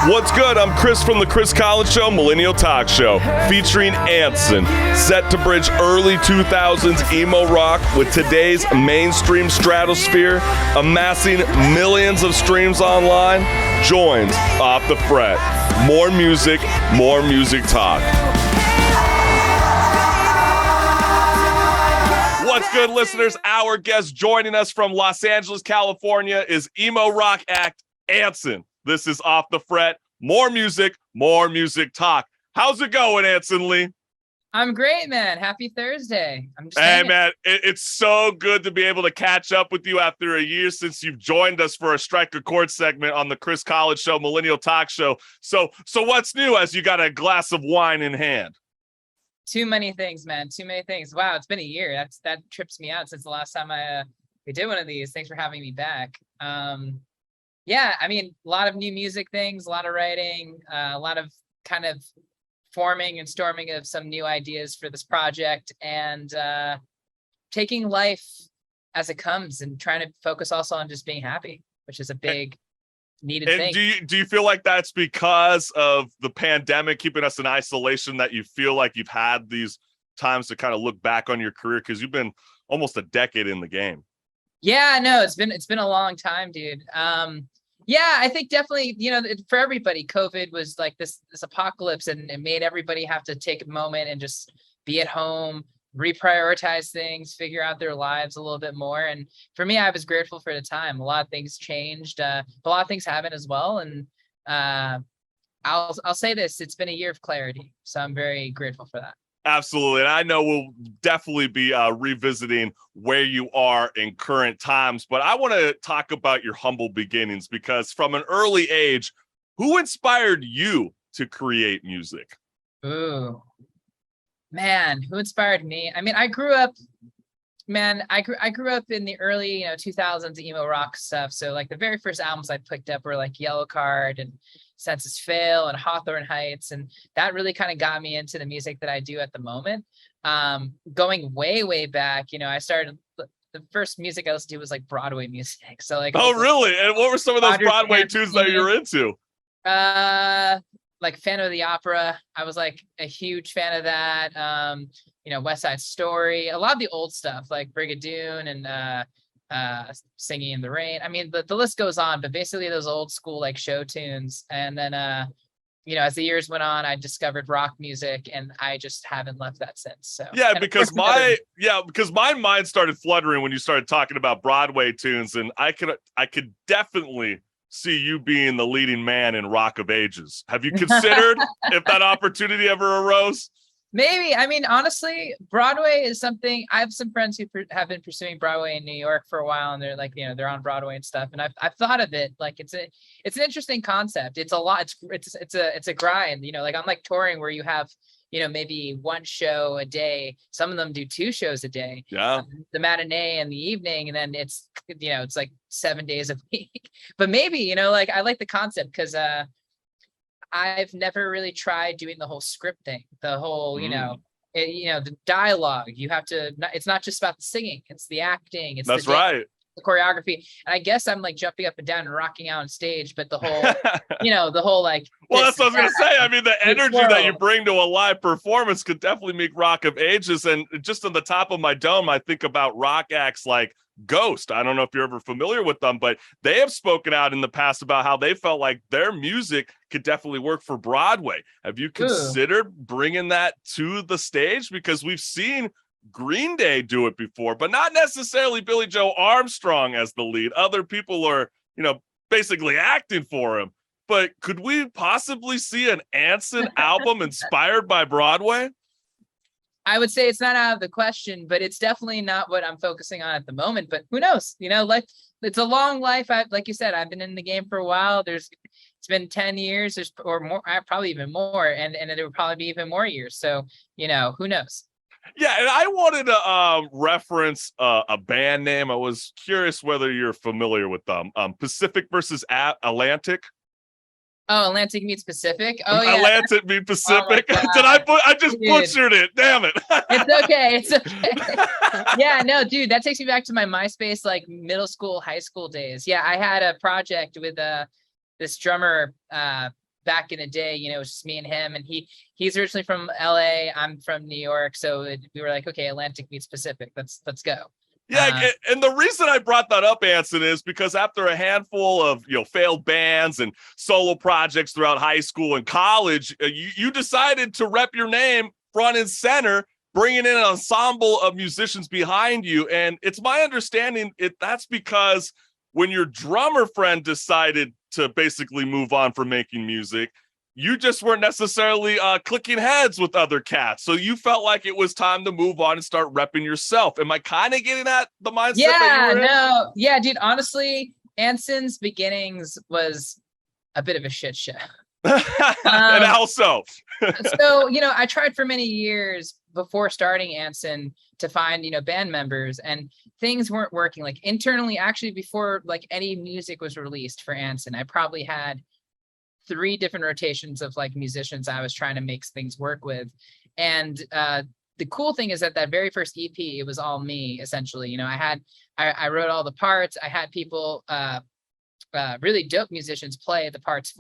What's good? I'm Chris from the Chris Collins Show, Millennial Talk Show, featuring Anson, set to bridge early 2000s emo rock with today's mainstream stratosphere, amassing millions of streams online, joins Off the Fret. More music talk. What's good, listeners? Our guest joining us from Los Angeles, California is emo rock act Anson. This is Off the Fret. More music talk. How's it going, Anson Lee? I'm great, man. Happy Thursday. Man, it's so good to be able to catch up with you after a year since you've joined us for a Strike a Chord segment on the Chris Collins Show, Millennial Talk Show. So what's new as you got a glass of wine in hand? Too many things, man. Too many things. Wow, it's been a year. That trips me out since the last time we did one of these. Thanks for having me back. Yeah, I mean, a lot of new music things, a lot of writing, a lot of kind of forming and storming of some new ideas for this project, and taking life as it comes and trying to focus also on just being happy, which is a big needed thing. Do you feel like that's because of the pandemic keeping us in isolation that you feel like you've had these times to kind of look back on your career? Because you've been almost a decade in the game. Yeah, no, it's been a long time, dude. Yeah, I think definitely, for everybody, COVID was like this apocalypse, and it made everybody have to take a moment and just be at home, reprioritize things, figure out their lives a little bit more. And for me, I was grateful for the time. A lot of things changed, a lot of things haven't as well. And I'll say this: it's been a year of clarity, so I'm very grateful for that. Absolutely. And I know we'll definitely be revisiting where you are in current times, but I want to talk about your humble beginnings, because from an early age, who inspired you to create music? Ooh, man, who inspired me? I mean, I grew up in the early 2000s emo rock stuff. So like the very first albums I picked up were like Yellow Card and Census Fail and Hawthorne Heights, and that really kind of got me into the music that I do at the moment. Going way back, I started, the first music I listened to was like Broadway music. So like, oh really? And what were some of those Broadway tunes that you were into? Like Phantom of the Opera. I was like a huge fan of that. West Side Story, a lot of the old stuff like Brigadoon and Singing in the Rain. I mean, the list goes on, but basically those old school like show tunes. And then as the years went on, I discovered rock music, and I just haven't left that since. So because my mind started fluttering when you started talking about Broadway tunes, and I could definitely see you being the leading man in Rock of Ages. Have you considered if that opportunity ever arose? Maybe. I mean, honestly, Broadway is something. I have some friends who have been pursuing Broadway in New York for a while, and they're like, they're on Broadway and stuff. And I've thought of it. Like, it's an interesting concept. It's a lot. It's a grind. Like I'm like touring where you have, maybe one show a day. Some of them do 2 shows a day. Yeah. The matinee and the evening, and then it's like 7 days a week. But maybe like I like the concept because I've never really tried doing the whole script thing, the whole, the dialogue. You have to, it's not just about the singing, it's the acting. It's That's right. The choreography. And I guess I'm like jumping up and down and rocking out on stage, but the whole, the whole like. Well, that's what I was going to say. I mean, the energy that you bring to a live performance could definitely make Rock of Ages. And just on the top of my dome, I think about rock acts like Ghost. I don't know if you're ever familiar with them, but they have spoken out in the past about how they felt like their music could definitely work for Broadway. Have you considered bringing that to the stage? Because we've seen Green Day do it before, but not necessarily Billy Joe Armstrong as the lead. Other people are, basically acting for him. But could we possibly see an Anson album inspired by Broadway? I would say it's not out of the question, but it's definitely not what I'm focusing on at the moment. But who knows? Like it's a long life. Like you said, I've been in the game for a while. It's been 10 years or more, probably even more, and there will probably be even more years. So who knows? Yeah, and I wanted to reference a band name. I was curious whether you're familiar with them. Pacific versus Atlantic. Oh, Atlantic meets Pacific. Oh, yeah. Atlantic meets Pacific. Did I just butchered it? Damn it. It's okay. Yeah, no, dude, that takes me back to my MySpace, like middle school, high school days. Yeah, I had a project with this drummer back in the day, you know, it was just me and him, and he's originally from LA, I'm from New York, so we were like, okay, Atlantic meets Pacific, let's go. Yeah, and the reason I brought that up, Anson, is because after a handful of failed bands and solo projects throughout high school and college, you decided to rep your name front and center, bringing in an ensemble of musicians behind you. And it's my understanding that's because when your drummer friend decided to basically move on from making music, you just weren't necessarily clicking heads with other cats. So you felt like it was time to move on and start repping yourself. Am I kind of getting at the mindset that you were in? Yeah, dude, honestly, Anson's beginnings was a bit of a shit show. And how so? So, I tried for many years before starting Anson to find, band members, and things weren't working. Like internally, actually, before like any music was released for Anson, I probably had 3 different rotations of like musicians I was trying to make things work with. And the cool thing is that very first EP, it was all me, essentially. I wrote all the parts. I had people, really dope musicians play the parts,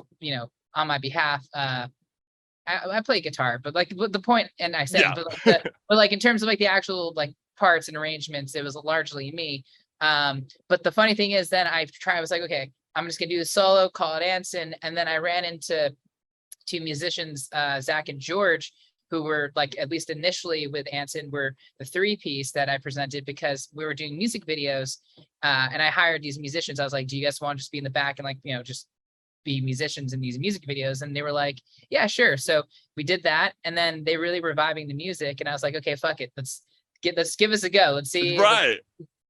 on my behalf. I play guitar, but like the point, and I said, but like in terms of like the actual like parts and arrangements, it was largely me. But the funny thing is, then I was like, okay, I'm just gonna do the solo, call it Anson. And then I ran into 2 musicians, Zach and George, who were like, at least initially with Anson, were the 3-piece that I presented because we were doing music videos. And I hired these musicians. I was like, do you guys want to just be in the back and like, just be musicians in these music videos? And they were like, yeah, sure. So we did that. And then they really reviving the music. And I was like, okay, fuck it. Let's give us a go. Let's see. Right.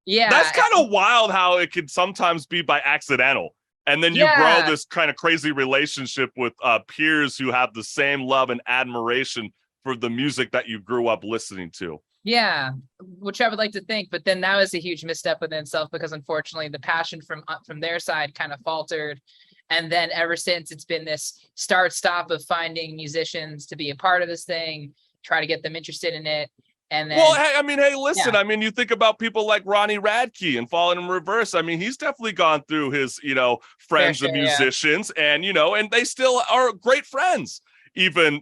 Yeah. That's kind of wild how it could sometimes be by accidental. And then you grow this kind of crazy relationship with peers who have the same love and admiration for the music that you grew up listening to. Yeah, which I would like to think, but then that was a huge misstep within itself, because unfortunately the passion from their side kind of faltered. And then ever since, it's been this start-stop of finding musicians to be a part of this thing, try to get them interested in it. And then, listen, I mean, you think about people like Ronnie Radke and Falling in Reverse. I mean, he's definitely gone through his, friends of musicians, and, and they still are great friends, even,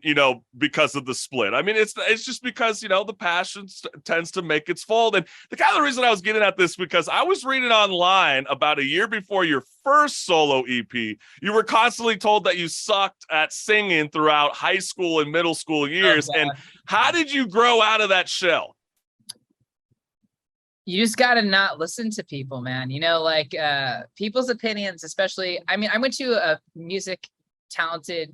because of the split. I mean, it's just because, the passion tends to make its fold. And the kind of reason I was getting at this, because I was reading online about a year before your first solo EP, you were constantly told that you sucked at singing throughout high school and middle school years. And how did you grow out of that shell? You just got to not listen to people, man. People's opinions, especially, I mean, I went to a music talent and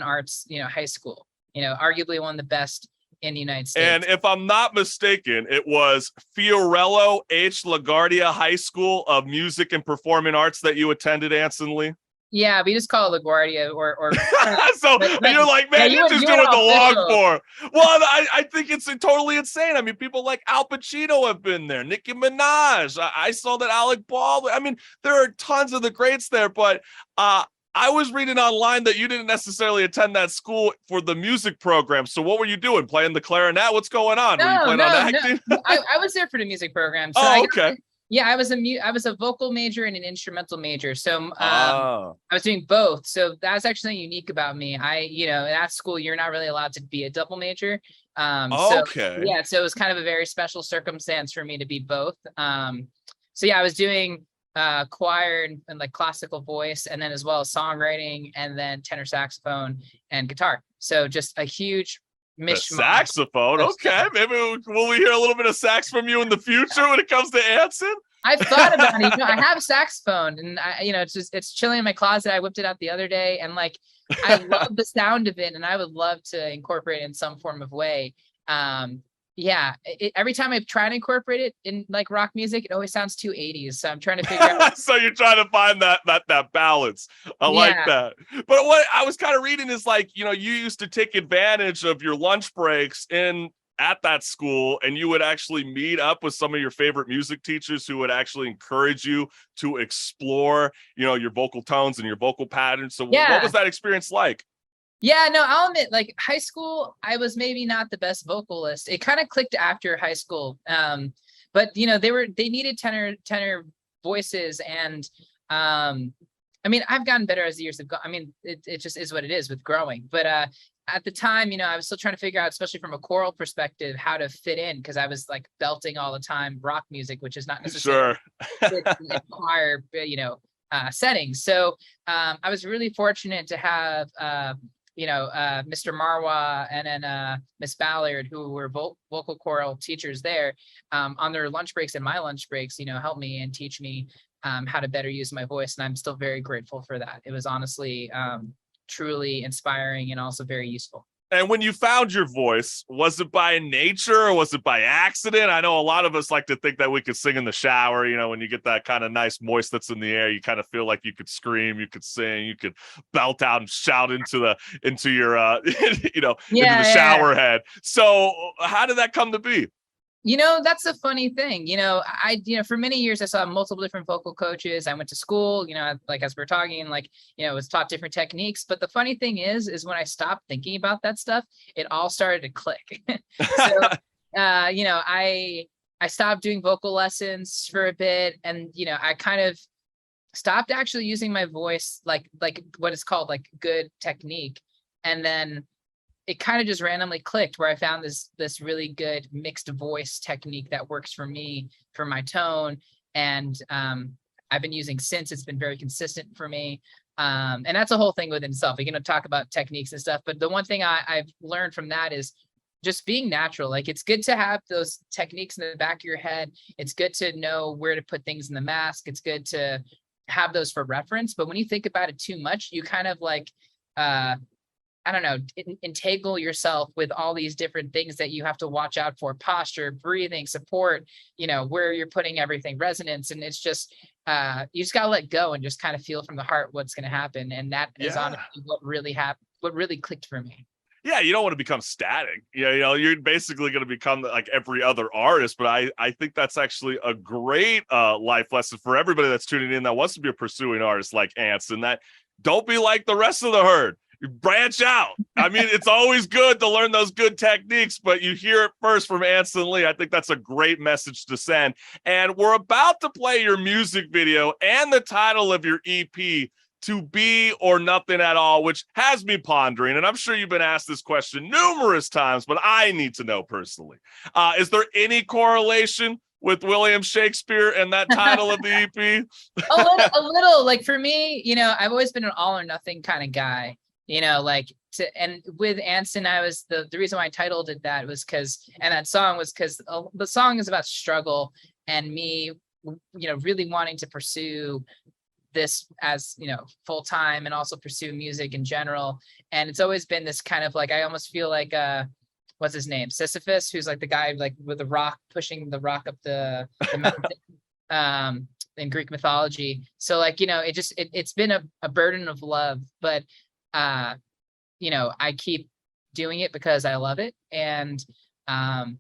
arts, high school, arguably one of the best in the United States. And if I'm not mistaken, it was Fiorello H. LaGuardia High School of Music and Performing Arts that you attended, Anson Lee? Yeah, we just call it LaGuardia or so you're like, man, you're just doing the long form. Well, I think it's totally insane. I mean, people like Al Pacino have been there, Nicki Minaj. I saw that Alec Baldwin. I mean, there are tons of the greats there, but I was reading online that you didn't necessarily attend that school for the music program. So what were you doing? Playing the clarinet? What's going on? Were you playing on acting? No. I was there for the music program. So okay. I was a vocal major and an instrumental major. So I was doing both. So that's actually unique about me. At school, you're not really allowed to be a double major. Okay. So it was kind of a very special circumstance for me to be both. I was doing choir and like classical voice, and then as well as songwriting, and then tenor saxophone and guitar. So just a huge mishmash. Saxophone, okay. Maybe will we hear a little bit of sax from you in the future when it comes to Anson? I've thought about it. I have a saxophone, and it's chilling in my closet. I whipped it out the other day, and like I love the sound of it, and I would love to incorporate it in some form of way. Every time I try to incorporate it in like rock music, it always sounds too 80s. So I'm trying to figure out. So you're trying to find that balance. I like that. But what I was kind of reading is like, you used to take advantage of your lunch breaks at that school, and you would actually meet up with some of your favorite music teachers who would actually encourage you to explore, your vocal tones and your vocal patterns. So what was that experience like? Yeah, no, I'll admit, like high school, I was maybe not the best vocalist. It kind of clicked after high school. But they needed tenor voices, and I mean, I've gotten better as the years have gone. I mean, it just is what it is with growing. But at the time, you know, I was still trying to figure out, especially from a choral perspective, how to fit in, because I was like belting all the time rock music, which is not necessarily Sure. in choir, settings. So I was really fortunate to have Mr. Marwa and then Miss Ballard, who were vocal choral teachers there, on their lunch breaks and my lunch breaks, you know, help me and teach me how to better use my voice. And I'm still very grateful for that. It was honestly truly inspiring and also very useful. And when you found your voice, was it by nature or was it by accident? I know a lot of us like to think that we could sing in the shower. You know, when you get that kind of nice moist that's in the air, you kind of feel like you could scream, you could sing, you could belt out and shout into your into the shower head. So how did that come to be? You know, that's a funny thing. You know, for many years, I saw multiple different vocal coaches. I went to school, you know, like as we're talking, like, you know, was taught different techniques. But the funny thing is when I stopped thinking about that stuff, it all started to click. So, I stopped doing vocal lessons for a bit. And, you know, I kind of stopped actually using my voice like what is called like good technique. And then it kind of just randomly clicked where I found this really good mixed voice technique that works for me, for my tone. And I've been using since. It's been very consistent for me. And that's a whole thing within itself. We're going to talk about techniques and stuff. But the one thing I've learned from that is just being natural. Like, it's good to have those techniques in the back of your head. It's good to know where to put things in the mask. It's good to have those for reference. But when you think about it too much, you kind of like, I don't know, entangle yourself with all these different things that you have to watch out for: posture, breathing, support, you know, where you're putting everything, resonance. And it's just, you just got to let go and just kind of feel from the heart what's going to happen. And that is honestly what really clicked for me. Yeah, you don't want to become static. You know, you're basically going to become like every other artist. But I think that's actually a great life lesson for everybody that's tuning in that wants to be a pursuing artist like Anson. That don't be like the rest of the herd. Branch out. I mean, it's always good to learn those good techniques, but you hear it first from Anson Lee. I think that's a great message to send. And we're about to play your music video and the title of your EP, To Be or Nothing at All, which has me pondering. And I'm sure you've been asked this question numerous times, but I need to know personally. Is there any correlation with William Shakespeare and that title of the EP? a little. Like, for me, you know, I've always been an all or nothing kind of guy. You know, and with Anson, I was the reason why I titled it that was because the song is about struggle and me, you know, really wanting to pursue this as, you know, full time, and also pursue music in general. And it's always been this kind of like, I almost feel like, what's his name? Sisyphus, who's like the guy like with the rock, pushing the rock up the mountain, in Greek mythology. So like, you know, it's been a burden of love, but you know, I keep doing it because I love it, and I'm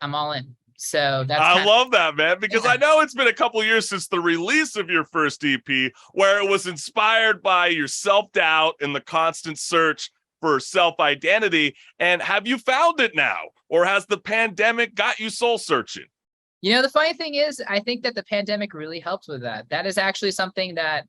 all in. So I love that, man, because I know it's been a couple years since the release of your first EP, where it was inspired by your self-doubt and the constant search for self-identity. And have you found it now, or has the pandemic got you soul searching? You know, the funny thing is, I think that the pandemic really helped with that. That is actually something that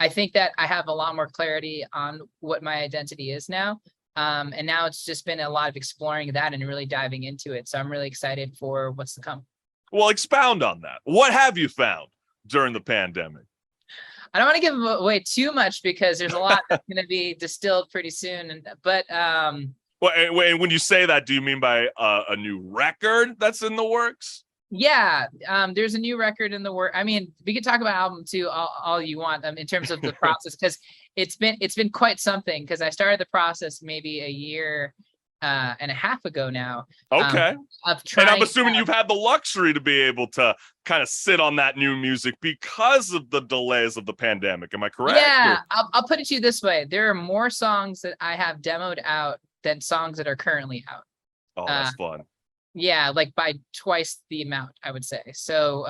I think that I have a lot more clarity on what my identity is now. And now it's just been a lot of exploring that and really diving into it. So I'm really excited for what's to come. Well, expound on that. What have you found during the pandemic? I don't want to give away too much because there's a lot that's going to be distilled pretty soon. But when you say that, do you mean by a new record that's in the works? Yeah, there's a new record in the work. I mean, we could talk about album too, all you want, in terms of the process, because it's been quite something. Because I started the process maybe a year and a half ago now. Okay. Of trying, and I'm assuming you've had the luxury to be able to kind of sit on that new music because of the delays of the pandemic. Am I correct? Yeah, I'll put it to you this way: there are more songs that I have demoed out than songs that are currently out. Oh, that's fun. Yeah, like by twice the amount, I would say. So,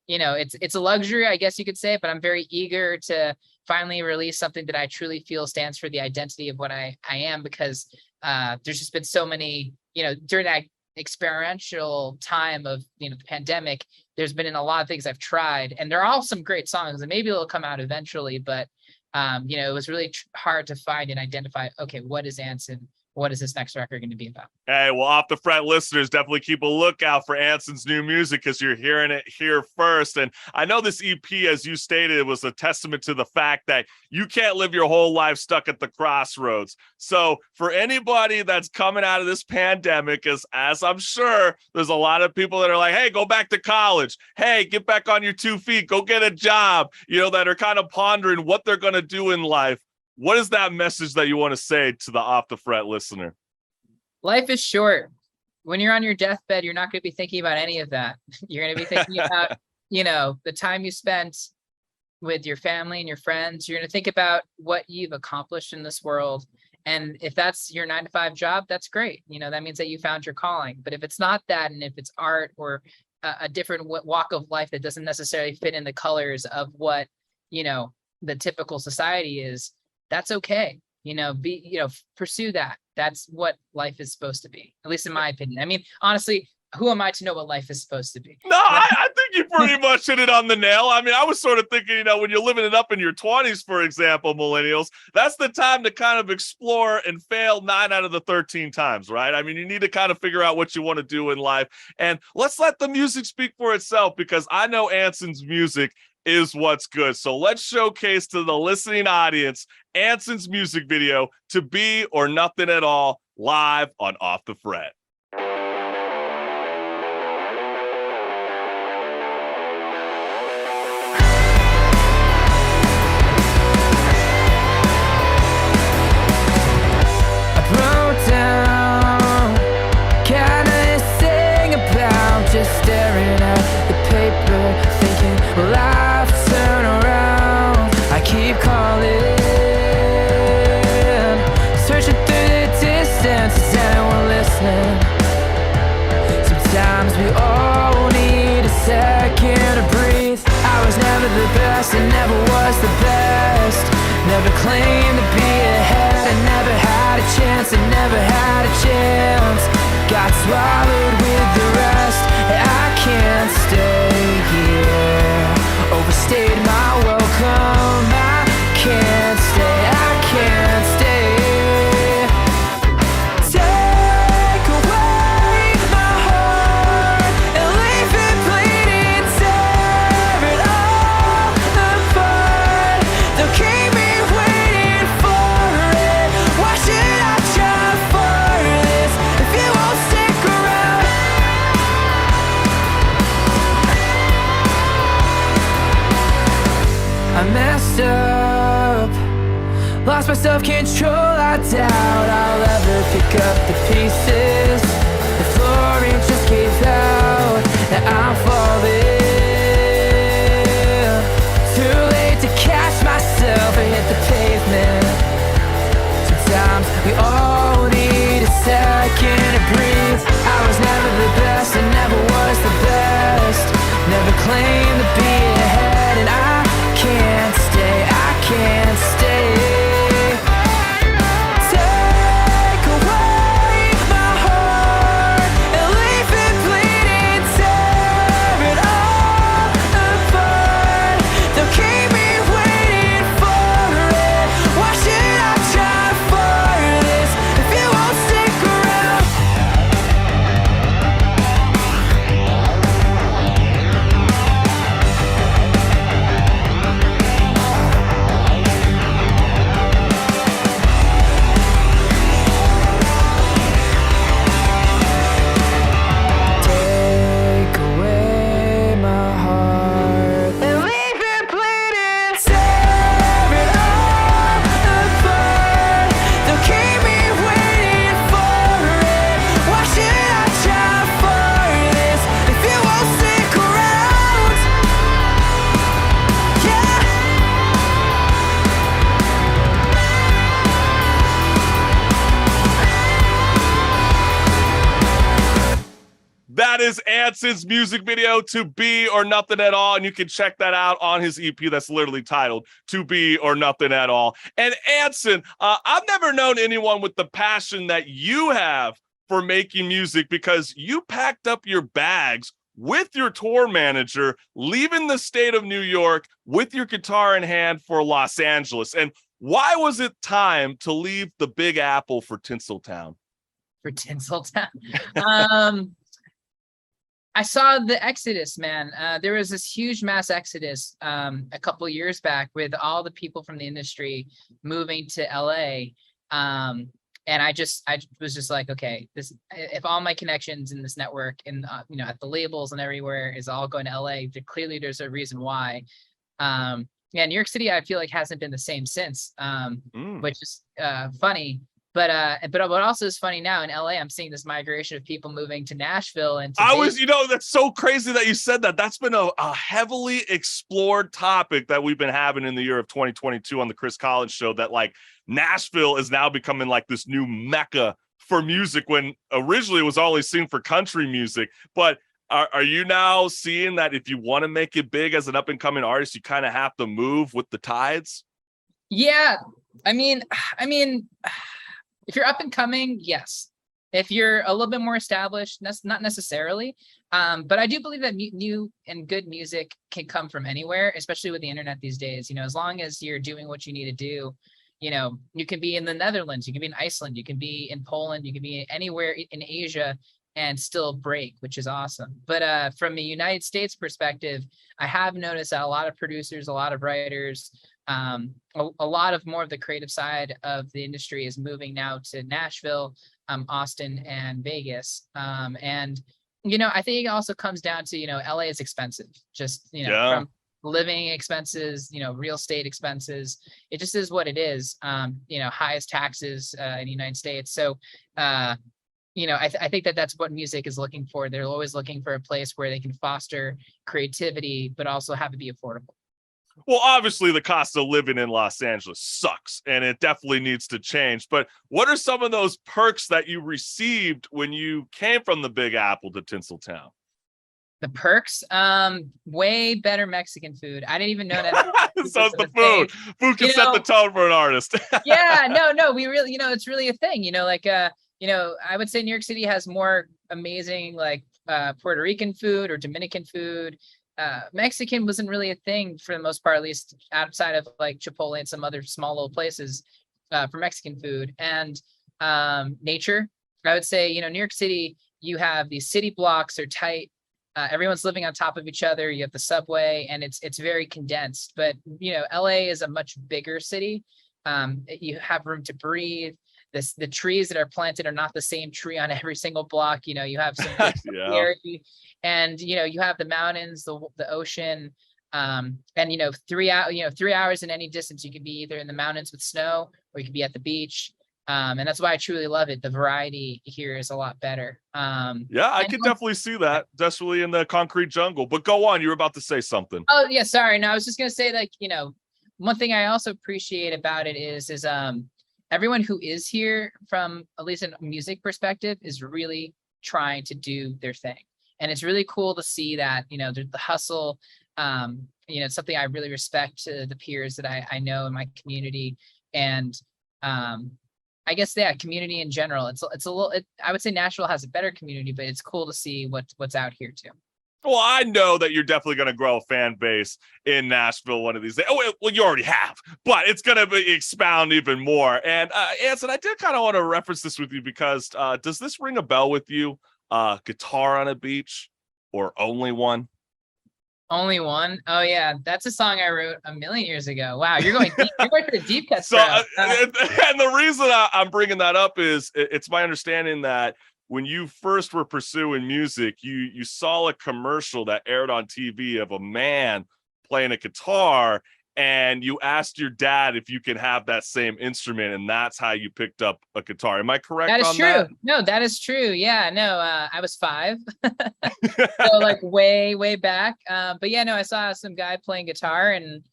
you know, it's a luxury, I guess you could say, but I'm very eager to finally release something that I truly feel stands for the identity of what I am, because there's just been so many, you know, during that experiential time of, you know, the pandemic, there's been a lot of things I've tried, and there are all some great songs, and maybe they'll come out eventually, but It was really hard to find and identify, okay, what is Anson? What is this next record going to be about? Hey, well, Off the Fret listeners, definitely keep a lookout for Anson's new music because you're hearing it here first. And I know this EP, as you stated, was a testament to the fact that you can't live your whole life stuck at the crossroads. So for anybody that's coming out of this pandemic, as I'm sure there's a lot of people that are like, hey, go back to college. Hey, get back on your 2 feet. Go get a job, that are kind of pondering what they're going to do in life. What is that message that you want to say to the Off the Fret listener? Life is short. When you're on your deathbed, you're not going to be thinking about any of that. You're going to be thinking about, the time you spent with your family and your friends. You're going to think about what you've accomplished in this world. And if that's your 9-to-5 job, that's great. That means that you found your calling. But if it's not that, and if it's art or a different walk of life that doesn't necessarily fit in the colors of what, the typical society is, that's okay. Pursue that. That's what life is supposed to be, at least in my opinion. I mean, honestly, who am I to know what life is supposed to be? No, I think you pretty much hit it on the nail. I mean, I was sort of thinking, when you're living it up in your 20s, for example, millennials, that's the time to kind of explore and fail 9 out of the 13 times, right? I mean, you need to kind of figure out what you want to do in life. And let's let the music speak for itself, because I know Anson's music is what's good. So let's showcase to the listening audience Anson's music video, To Be or Nothing at All, live on Off the Fret. I broke down, kinda sing about just staring at the paper, thinking, will I turn around? I keep calling, searching through the distance, is anyone listening? Sometimes we all need a second to breathe. I was never the best, and never was the best. Never claimed to be ahead, and never had a chance, and never had a chance. Got swallowed with the rest, and I can't stay here. Overstayed my welcome, I can't stay, I can't stay. Take away my heart and leave it bleeding, tear it all apart. Don't keep me waiting for it. Why should I try for this if you won't stick around? I messed up, lost my self-control, I doubt I'll ever pick up the pieces. The flooring just gave out, and I'm falling. Too late to catch myself and hit the pavement. Sometimes we all need a second to breathe. I was never the best, and never was the best. Never claimed to be ahead, and I can't stay, I can't stay. Take away my heart and leave it bleeding, tear it all apart. Don't keep me waiting for it. Why should I try for this if you won't stick around? Take away my heart and leave it bleeding, tear it all apart. Don't keep me waiting for it. Why should I try for this if you won't stick around? Yeah. That is Anson's music video, To Be or Nothing at All. And you can check that out on his EP that's literally titled To Be or Nothing at All. And Anson, I've never known anyone with the passion that you have for making music, because you packed up your bags with your tour manager, leaving the state of New York with your guitar in hand for Los Angeles. And why was it time to leave the Big Apple for Tinseltown? For Tinseltown. I saw the exodus, man. There was this huge mass exodus a couple years back with all the people from the industry moving to LA. And I was just like, okay, if all my connections in this network and at the labels and everywhere is all going to LA, clearly there's a reason why. New York City, I feel like hasn't been the same since, which is funny. But what also is funny now in LA, I'm seeing this migration of people moving to Nashville and that's so crazy that you said that. That's been a heavily explored topic that we've been having in the year of 2022 on the Chris Collins Show, that like Nashville is now becoming like this new mecca for music when originally it was only seen for country music. But are you now seeing that if you want to make it big as an up and coming artist, you kind of have to move with the tides? Yeah, I mean, if you're up and coming, yes. If you're a little bit more established, that's not necessarily. But I do believe that new and good music can come from anywhere, especially with the internet these days. As long as you're doing what you need to do, you can be in the Netherlands, you can be in Iceland, you can be in Poland, you can be anywhere in Asia and still break, which is awesome. But from a United States perspective, I have noticed that a lot of producers, a lot of writers, a lot of more of the creative side of the industry is moving now to Nashville, Austin, and Vegas. And I think it also comes down to LA is expensive, just from living expenses, real estate expenses. It just is what it is. Highest taxes in the United States. So I think that's what music is looking for. They're always looking for a place where they can foster creativity, but also have it be affordable. Well, obviously, the cost of living in Los Angeles sucks, and it definitely needs to change. But what are some of those perks that you received when you came from the Big Apple to Tinseltown? The perks, way better Mexican food. I didn't even know that. So it's the food. Food can set the tone for an artist. Yeah, no, we really, it's really a thing. I would say New York City has more amazing Puerto Rican food or Dominican food. Mexican wasn't really a thing for the most part, at least outside of Chipotle and some other small little places for Mexican food. And nature, I would say, New York City, you have these city blocks are tight. Everyone's living on top of each other. You have the subway, and it's very condensed. But LA is a much bigger city. You have room to breathe. The trees that are planted are not the same tree on every single block. You have some and you have the mountains, the ocean, and 3 hours in any distance. You could be either in the mountains with snow, or you could be at the beach. And that's why I truly love it. The variety here is a lot better. I could definitely see that, especially in the concrete jungle. But go on, you were about to say something. Oh yeah, sorry. No, I was just gonna say one thing I also appreciate about it is everyone who is here, from at least a music perspective, is really trying to do their thing. And it's really cool to see that, the hustle, it's something I really respect to the peers that I know in my community. And I guess, community in general. It's a little, I would say Nashville has a better community, but it's cool to see what's out here too. Well, I know that you're definitely going to grow a fan base in Nashville one of these days. Oh, well, you already have, but it's going to expound even more. And Anson, I did kind of want to reference this with you because does this ring a bell with you? Guitar on a Beach, or Only One? Only One? Oh yeah, that's a song I wrote a million years ago. Wow, you're going deep. You're going for the deep cuts. So, and the reason I'm bringing that up is it's my understanding that when you first were pursuing music, you saw a commercial that aired on TV of a man playing a guitar, and you asked your dad if you can have that same instrument, and that's how you picked up a guitar. Am I correct on that? That is true. No, that is true. Yeah, no, I was 5. So way back. But yeah, no, I saw some guy playing guitar and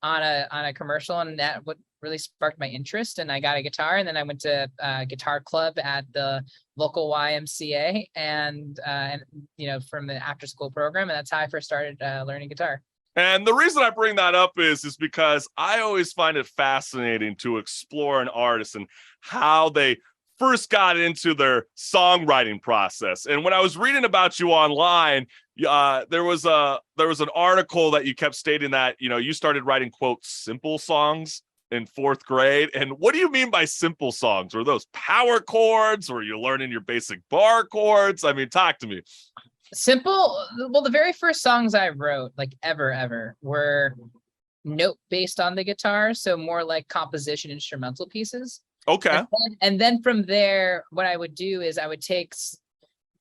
on a commercial, and that what really sparked my interest, and I got a guitar, and then I went to a guitar club at the local YMCA and from the after school program, and that's how I first started learning guitar. And the reason I bring that up is because I always find it fascinating to explore an artist and how they first got into their songwriting process. And when I was reading about you online, there was an article that you kept stating that, you know, you started writing, quote, simple songs in 4th grade. And what do you mean by simple songs? Were those power chords? Or you learning your basic bar chords? I mean, talk to me. Simple. Well, the very first songs I wrote, like ever, were note based on the guitar. So more like composition instrumental pieces. Okay. And then from there, what I would do is I would take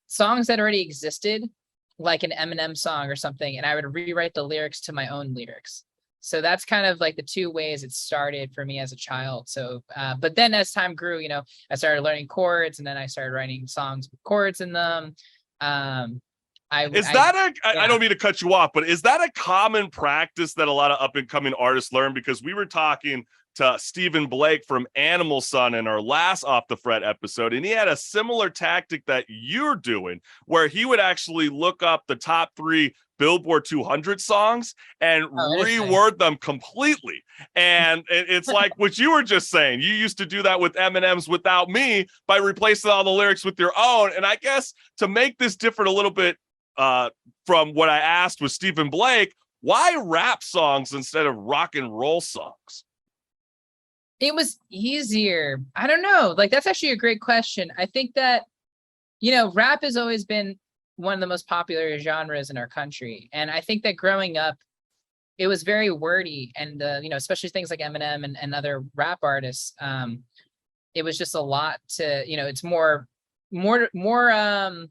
songs that already existed, like an Eminem song or something, and I would rewrite the lyrics to my own lyrics. So that's kind of like the 2 ways it started for me as a child. So, but then as time grew, you know, I started learning chords, and then I started writing songs with chords in them. I don't mean to cut you off, but is that a common practice that a lot of up and coming artists learn? Because we were talking to Stephen Blake from Animal Sun in our last Off the Fret episode, and he had a similar tactic that you're doing, where he would actually look up the top 3 Billboard 200 songs and reword them completely. And it's like what you were just saying. You used to do that with Eminem's Without Me by replacing all the lyrics with your own. And I guess to make this different a little bit from what I asked with Stephen Blake, why rap songs instead of rock and roll songs? It was easier. I don't know. Like, that's actually a great question. I think that, you know, rap has always been one of the most popular genres in our country. And I think that growing up, it was very wordy, and, you know, especially things like Eminem and other rap artists. It was just a lot to, you know, it's more, I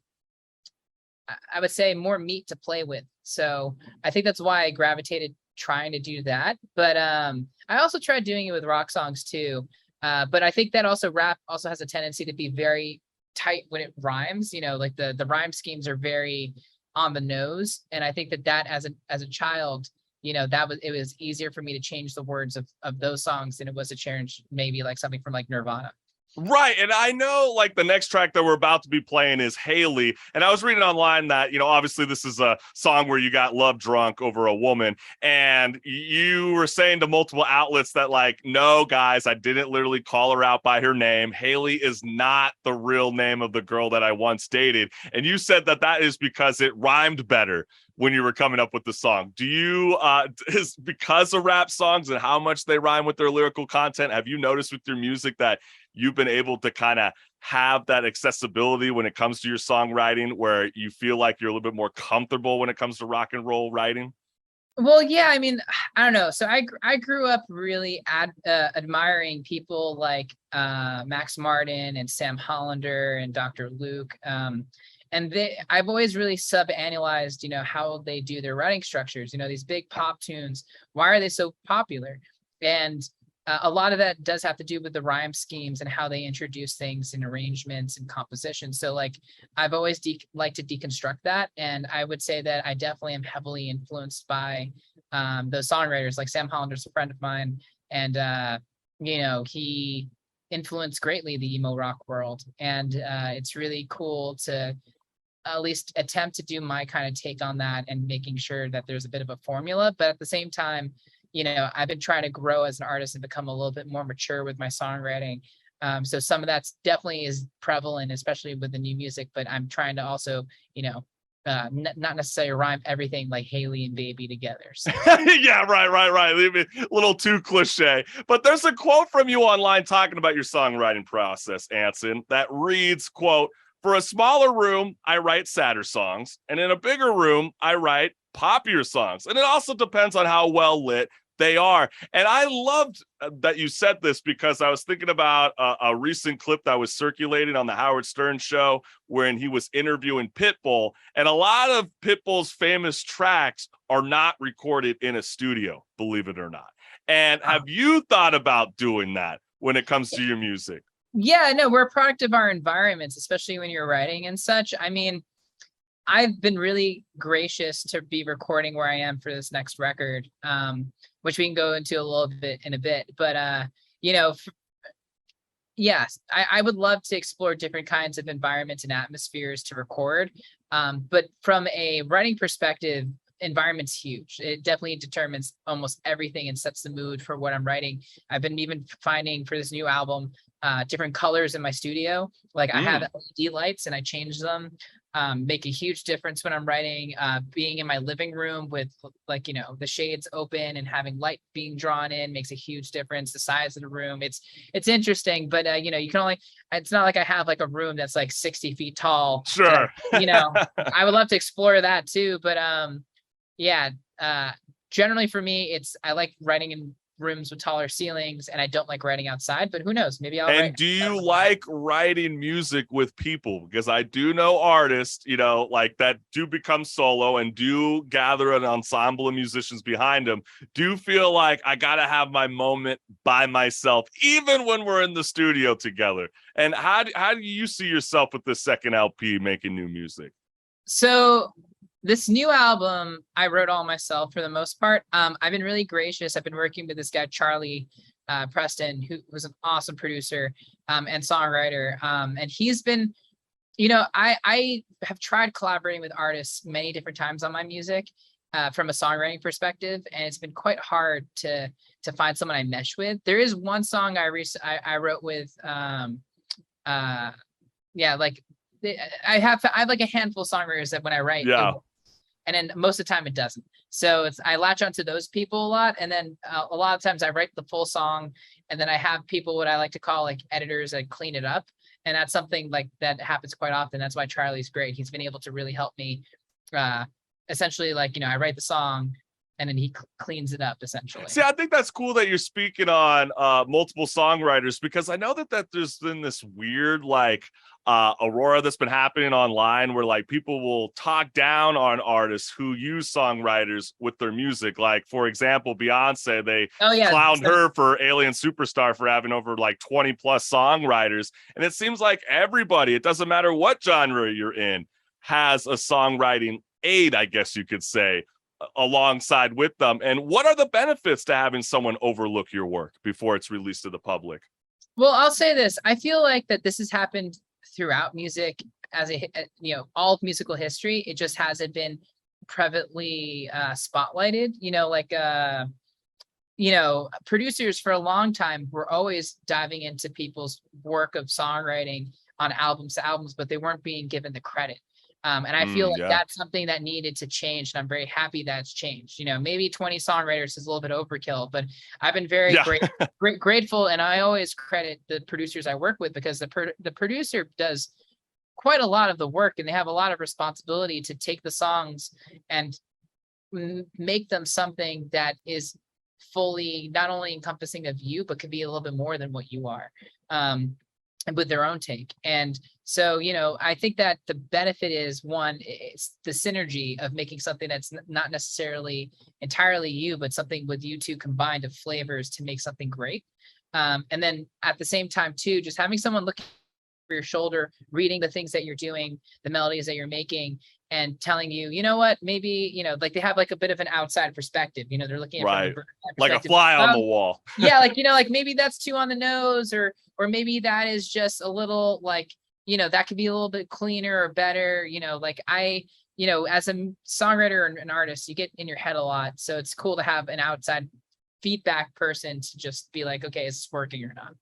would say more meat to play with. So I think that's why I gravitated trying to do that. But I also tried doing it with rock songs too. But I think that also rap also has a tendency to be very tight when it rhymes. You know, like the rhyme schemes are very on the nose. And I think that as a child, you know, it was easier for me to change the words of those songs than it was to change maybe like something from like Nirvana. Right. And I know like the next track that we're about to be playing is Haley. And I was reading online that, you know, obviously this is a song where you got love drunk over a woman. And you were saying to multiple outlets that like, no, guys, I didn't literally call her out by her name. Haley is not the real name of the girl that I once dated. And you said that is because it rhymed better when you were coming up with the song. Do you, is because of rap songs and how much they rhyme with their lyrical content, have you noticed with your music that you've been able to kind of have that accessibility when it comes to your songwriting, where you feel like you're a little bit more comfortable when it comes to rock and roll writing? Well, yeah, I mean, I don't know. So I grew up really admiring people like Max Martin and Sam Hollander and Dr. Luke. And I've always really sub-analyzed, you know, how they do their writing structures. You know, these big pop tunes, why are they so popular? And a lot of that does have to do with the rhyme schemes and how they introduce things in arrangements and composition. So like, I've always liked to deconstruct that. And I would say that I definitely am heavily influenced by those songwriters. Like Sam Hollander's a friend of mine. And, you know, he influenced greatly the emo rock world. And it's really cool to at least attempt to do my kind of take on that and making sure that there's a bit of a formula. But at the same time, you know, I've been trying to grow as an artist and become a little bit more mature with my songwriting. So some of that's definitely is prevalent, especially with the new music, but I'm trying to also, you know, not necessarily rhyme everything like Haley and Baby together. So. Yeah, right. Leave it a little too cliche. But there's a quote from you online talking about your songwriting process, Anson, that reads, quote, "For a smaller room, I write sadder songs, and in a bigger room, I write poppier songs. And it also depends on how well lit they are." And I loved that you said this, because I was thinking about a recent clip that was circulating on the Howard Stern show when he was interviewing Pitbull. And a lot of Pitbull's famous tracks are not recorded in a studio, believe it or not. And have you thought about doing that when it comes to your music? Yeah, no, we're a product of our environments, especially when you're writing and such. I mean, I've been really gracious to be recording where I am for this next record, which we can go into a little bit in a bit. But, you know, yes, I would love to explore different kinds of environments and atmospheres to record. But from a writing perspective, environment's huge. It definitely determines almost everything and sets the mood for what I'm writing. I've been even finding for this new album, different colors in my studio. Like I have LED lights and I change them. Make a huge difference when I'm writing. Being in my living room with like, the shades open and having light being drawn in makes a huge difference. The size of the room, it's interesting, but you can only, it's not like I have like a room that's like 60 feet tall. Sure. I would love to explore that too, but generally for me, I like writing in rooms with taller ceilings, and I don't like writing outside, but who knows, maybe I'll And do you like writing music with people? Because I do know artists, like that do become solo and do gather an ensemble of musicians behind them. Do feel like I gotta have my moment by myself, even when we're in the studio together. And how do you see yourself with this second LP making new music? So this new album, I wrote all myself for the most part. I've been really gracious. I've been working with this guy, Charlie Preston, who was an awesome producer and songwriter. And he's been, I have tried collaborating with artists many different times on my music from a songwriting perspective. And it's been quite hard to find someone I mesh with. There is one song I wrote with, I have like a handful of songwriters that when I write, and then most of the time it doesn't. So I latch onto those people a lot. And then a lot of times I write the full song, and then I have people, what I like to call like editors, that clean it up. And that's something like that happens quite often. That's why Charlie's great. He's been able to really help me essentially, like, I write the song and then he cleans it up essentially. See, I think that's cool that you're speaking on multiple songwriters, because I know that there's been this weird like aurora that's been happening online where like people will talk down on artists who use songwriters with their music. Like, for example, Beyonce, they clowned her for Alien Superstar for having over like 20 plus songwriters. And it seems like everybody, it doesn't matter what genre you're in, has a songwriting aid, I guess you could say, alongside with them. And what are the benefits to having someone overlook your work before it's released to the public? Well, I'll say this. I feel like that this has happened throughout music as all of musical history. It just hasn't been prevalently spotlighted. Producers for a long time were always diving into people's work of songwriting on albums to albums, but they weren't being given the credit. And I feel like that's something that needed to change. And I'm very happy that's changed. Maybe 20 songwriters is a little bit overkill, but I've been very grateful. And I always credit the producers I work with, because the producer does quite a lot of the work, and they have a lot of responsibility to take the songs and make them something that is fully not only encompassing of you, but could be a little bit more than what you are. And with their own take. And so, I think that the benefit is, one, it's the synergy of making something that's not necessarily entirely you, but something with you two combined of flavors to make something great. And then at the same time too, just having someone looking over your shoulder, reading the things that you're doing, the melodies that you're making, and telling you, what, maybe, like they have like a bit of an outside perspective, they're looking at it like a fly on the wall. Like maybe that's too on the nose, or maybe that is just a little like, that could be a little bit cleaner or better, like as a songwriter and an artist, you get in your head a lot. So it's cool to have an outside feedback person to just be like, okay, is this working or not?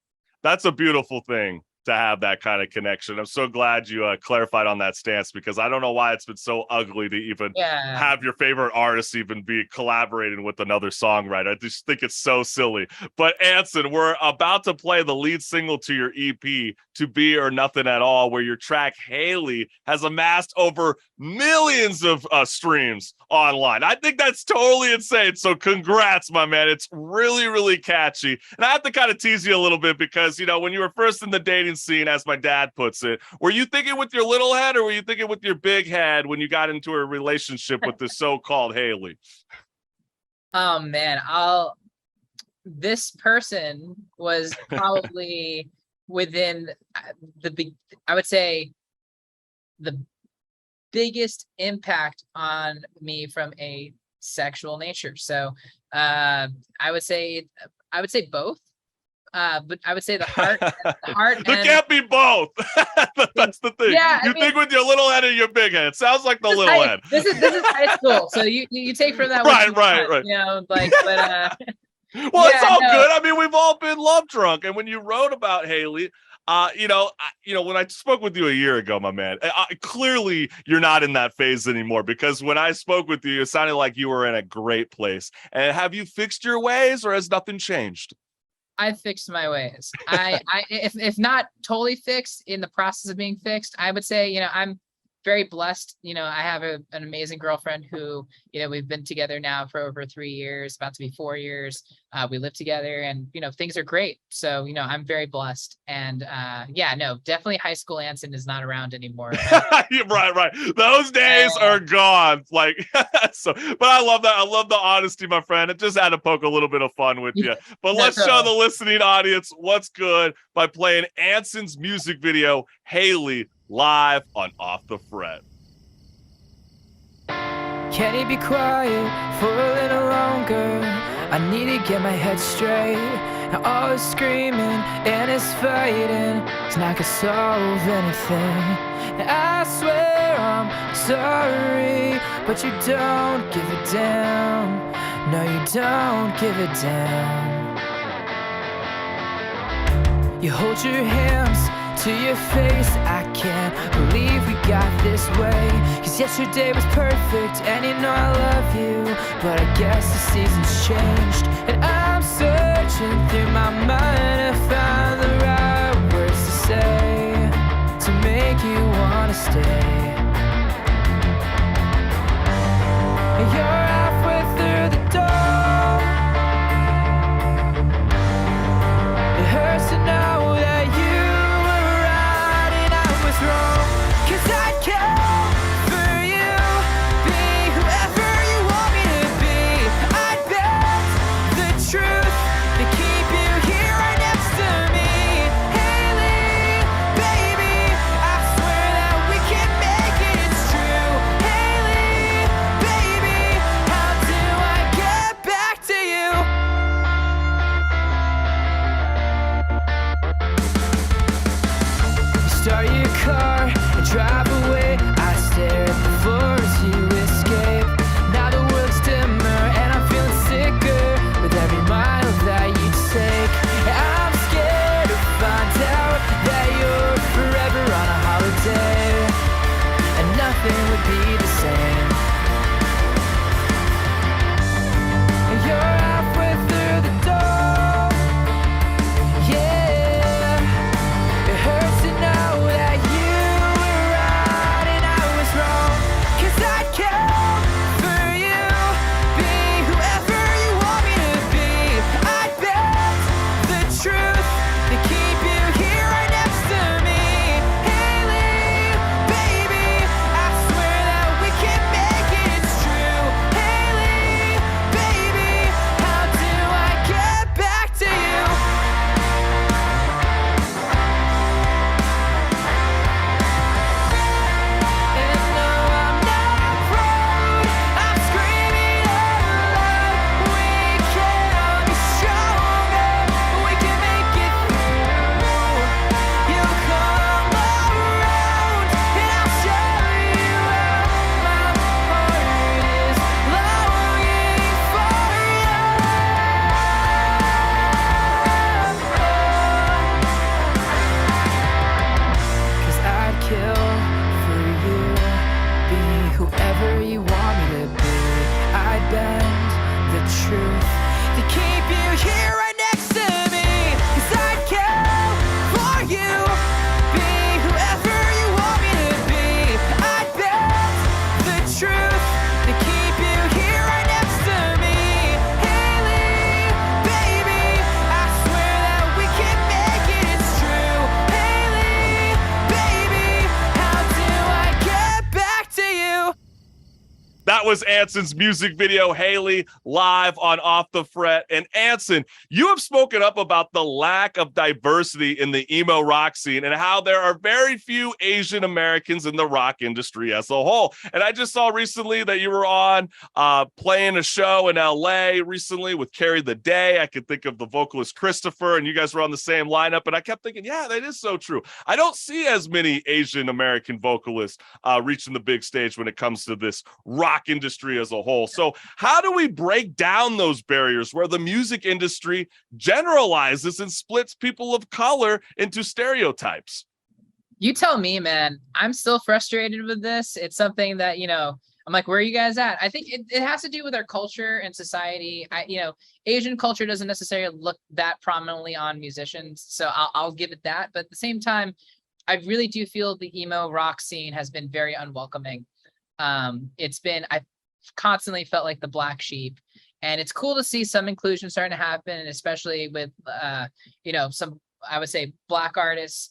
That's a beautiful thing, to have that kind of connection. I'm so glad you clarified on that stance, because I don't know why it's been so ugly to even have your favorite artist even be collaborating with another songwriter. I just think it's so silly. But Anson, we're about to play the lead single to your EP, To Be or Nothing at All, where your track Haley has amassed over millions of streams online. I think that's totally insane. So congrats, my man. It's really, really catchy. And I have to kind of tease you a little bit, because, when you were first in the dating scene, as my dad puts it, were you thinking with your little head, or were you thinking with your big head when you got into a relationship with the so-called Haley? Oh man, this person was probably within I would say the biggest impact on me from a sexual nature. So I would say both. But I would say the heart. There can't be both. That's the thing. Yeah, you think with your little head or your big head. It sounds like the little head. This is high school, so you take from that. Right. But Well, it's all no. good. I mean, we've all been love drunk. And when you wrote about Haley, when I spoke with you a year ago, my man, clearly you're not in that phase anymore, because when I spoke with you, it sounded like you were in a great place. And have you fixed your ways, or has nothing changed? I fixed my ways. If not totally fixed, in the process of being fixed, I would say, I'm very blessed. I have an amazing girlfriend who, we've been together now for over 3 years, about to be 4 years. We live together, and, things are great. So, I'm very blessed. And definitely high school Anson is not around anymore. Right. Those days are gone. Like, but I love that. I love the honesty, my friend. It just had to poke a little bit of fun with you. But let's show the listening audience what's good by playing Anson's music video, Haley, live on Off the Fret. Can you be quiet for a little longer? I need to get my head straight. Now all is screaming and it's fighting, it's not gonna solve anything. And I swear I'm sorry, but you don't give it down. No, you don't give it down. You hold your hands to your face, I can't believe we got this way. Cause yesterday was perfect, and you know I love you, but I guess the season's changed. And I'm searching through my mind to find the right words to say, to make you wanna stay. You're halfway through the door. It hurts to know that you wrong, 'cause I'd kill for you, be whoever you want me to be. I'd bet the truth to keep you here right next to me. Haley, baby, I swear that we can make it, it's true. Haley, baby, how do I get back to you? Start your car and drive away. I stare at the floor as you escape. Now the world's dimmer and I'm feeling sicker with every mile that you take. And I'm scared to find out that you're forever on a holiday, and nothing would be the same. And you're halfway through the door. Yeah, it hurts to know that you were right and I was wrong. 'Cause I'd kill for you, be whoever you want me to be. I'd bet the truth to keep you here right next to me. Haley, baby, I swear that we can make it, it's true. Haley, baby, how do I get back to you? And no, I'm not proud, I'm screaming out loud. We can be stronger, we can make it through. You come around and I'll show you how my heart is longing for you. 'Cause I'd kill for you, be whoever you want me to be. I'd bend the truth to keep you here right next to me. 'Cause I'd kill for you, be whoever you want me to be. I'd bend the truth to keep you here right next to me. Haley, baby, I swear that we can make it, it's true. Haley, baby, how do I get back to you? That was Anson's music video, Haley, live on Off the Fret. And Anson, you have spoken up about the lack of diversity in the emo rock scene and how there are very few Asian Americans in the rock industry as a whole. And I just saw recently that you were on playing a show in LA recently with Carry the Day. I could think of the vocalist Christopher, and you guys were on the same lineup. And I kept thinking, yeah, that is so true. I don't see as many Asian American vocalists reaching the big stage when it comes to this rock industry industry as a whole. So how do we break down those barriers where the music industry generalizes and splits people of color into stereotypes? You tell me, man. I'm still frustrated with this. It's something that, I'm like, where are you guys at? I think it has to do with our culture and society. Asian culture doesn't necessarily look that prominently on musicians, so I'll give it that. But at the same time, I really do feel the emo rock scene has been very unwelcoming. I've constantly felt like the black sheep, and it's cool to see some inclusion starting to happen, especially with some, I would say, black artists.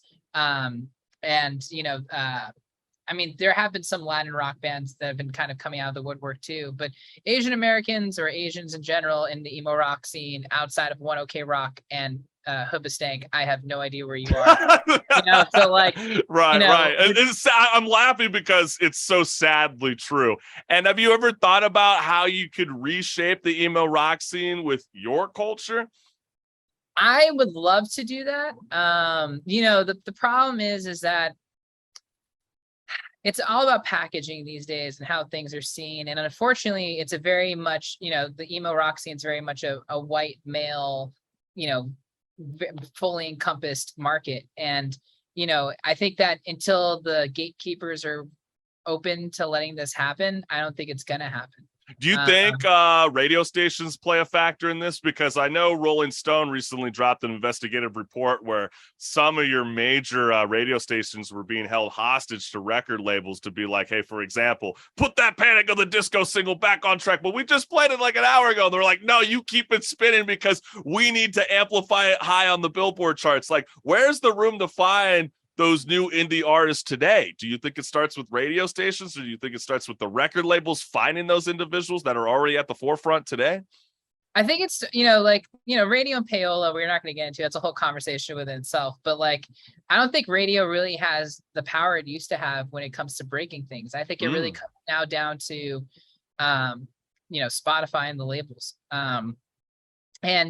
There have been some Latin rock bands that have been kind of coming out of the woodwork too, but Asian Americans or Asians in general in the emo rock scene outside of One OK Rock and Hoobastank, I have no idea where you are. So like, right. I'm laughing because it's so sadly true. And have you ever thought about how you could reshape the emo rock scene with your culture? I would love to do that. The problem is that it's all about packaging these days and how things are seen. And unfortunately, it's a very much, the emo rock scene is very much a white male, fully encompassed market. And, I think that until the gatekeepers are open to letting this happen, I don't think it's going to happen. Do you think radio stations play a factor in this? Because I know Rolling Stone recently dropped an investigative report where some of your major radio stations were being held hostage to record labels to be like, hey, for example, put that Panic of the Disco single back on track. But we just played it like an hour ago. They're like, no, you keep it spinning because we need to amplify it high on the Billboard charts. Like, where's the room to find those new indie artists today? Do you think it starts with radio stations, or do you think it starts with the record labels finding those individuals that are already at the forefront today? I think it's, radio and payola, we're not going to get into. It's a whole conversation within itself. But like, I don't think radio really has the power it used to have when it comes to breaking things. I think it really comes now down to, Spotify and the labels. And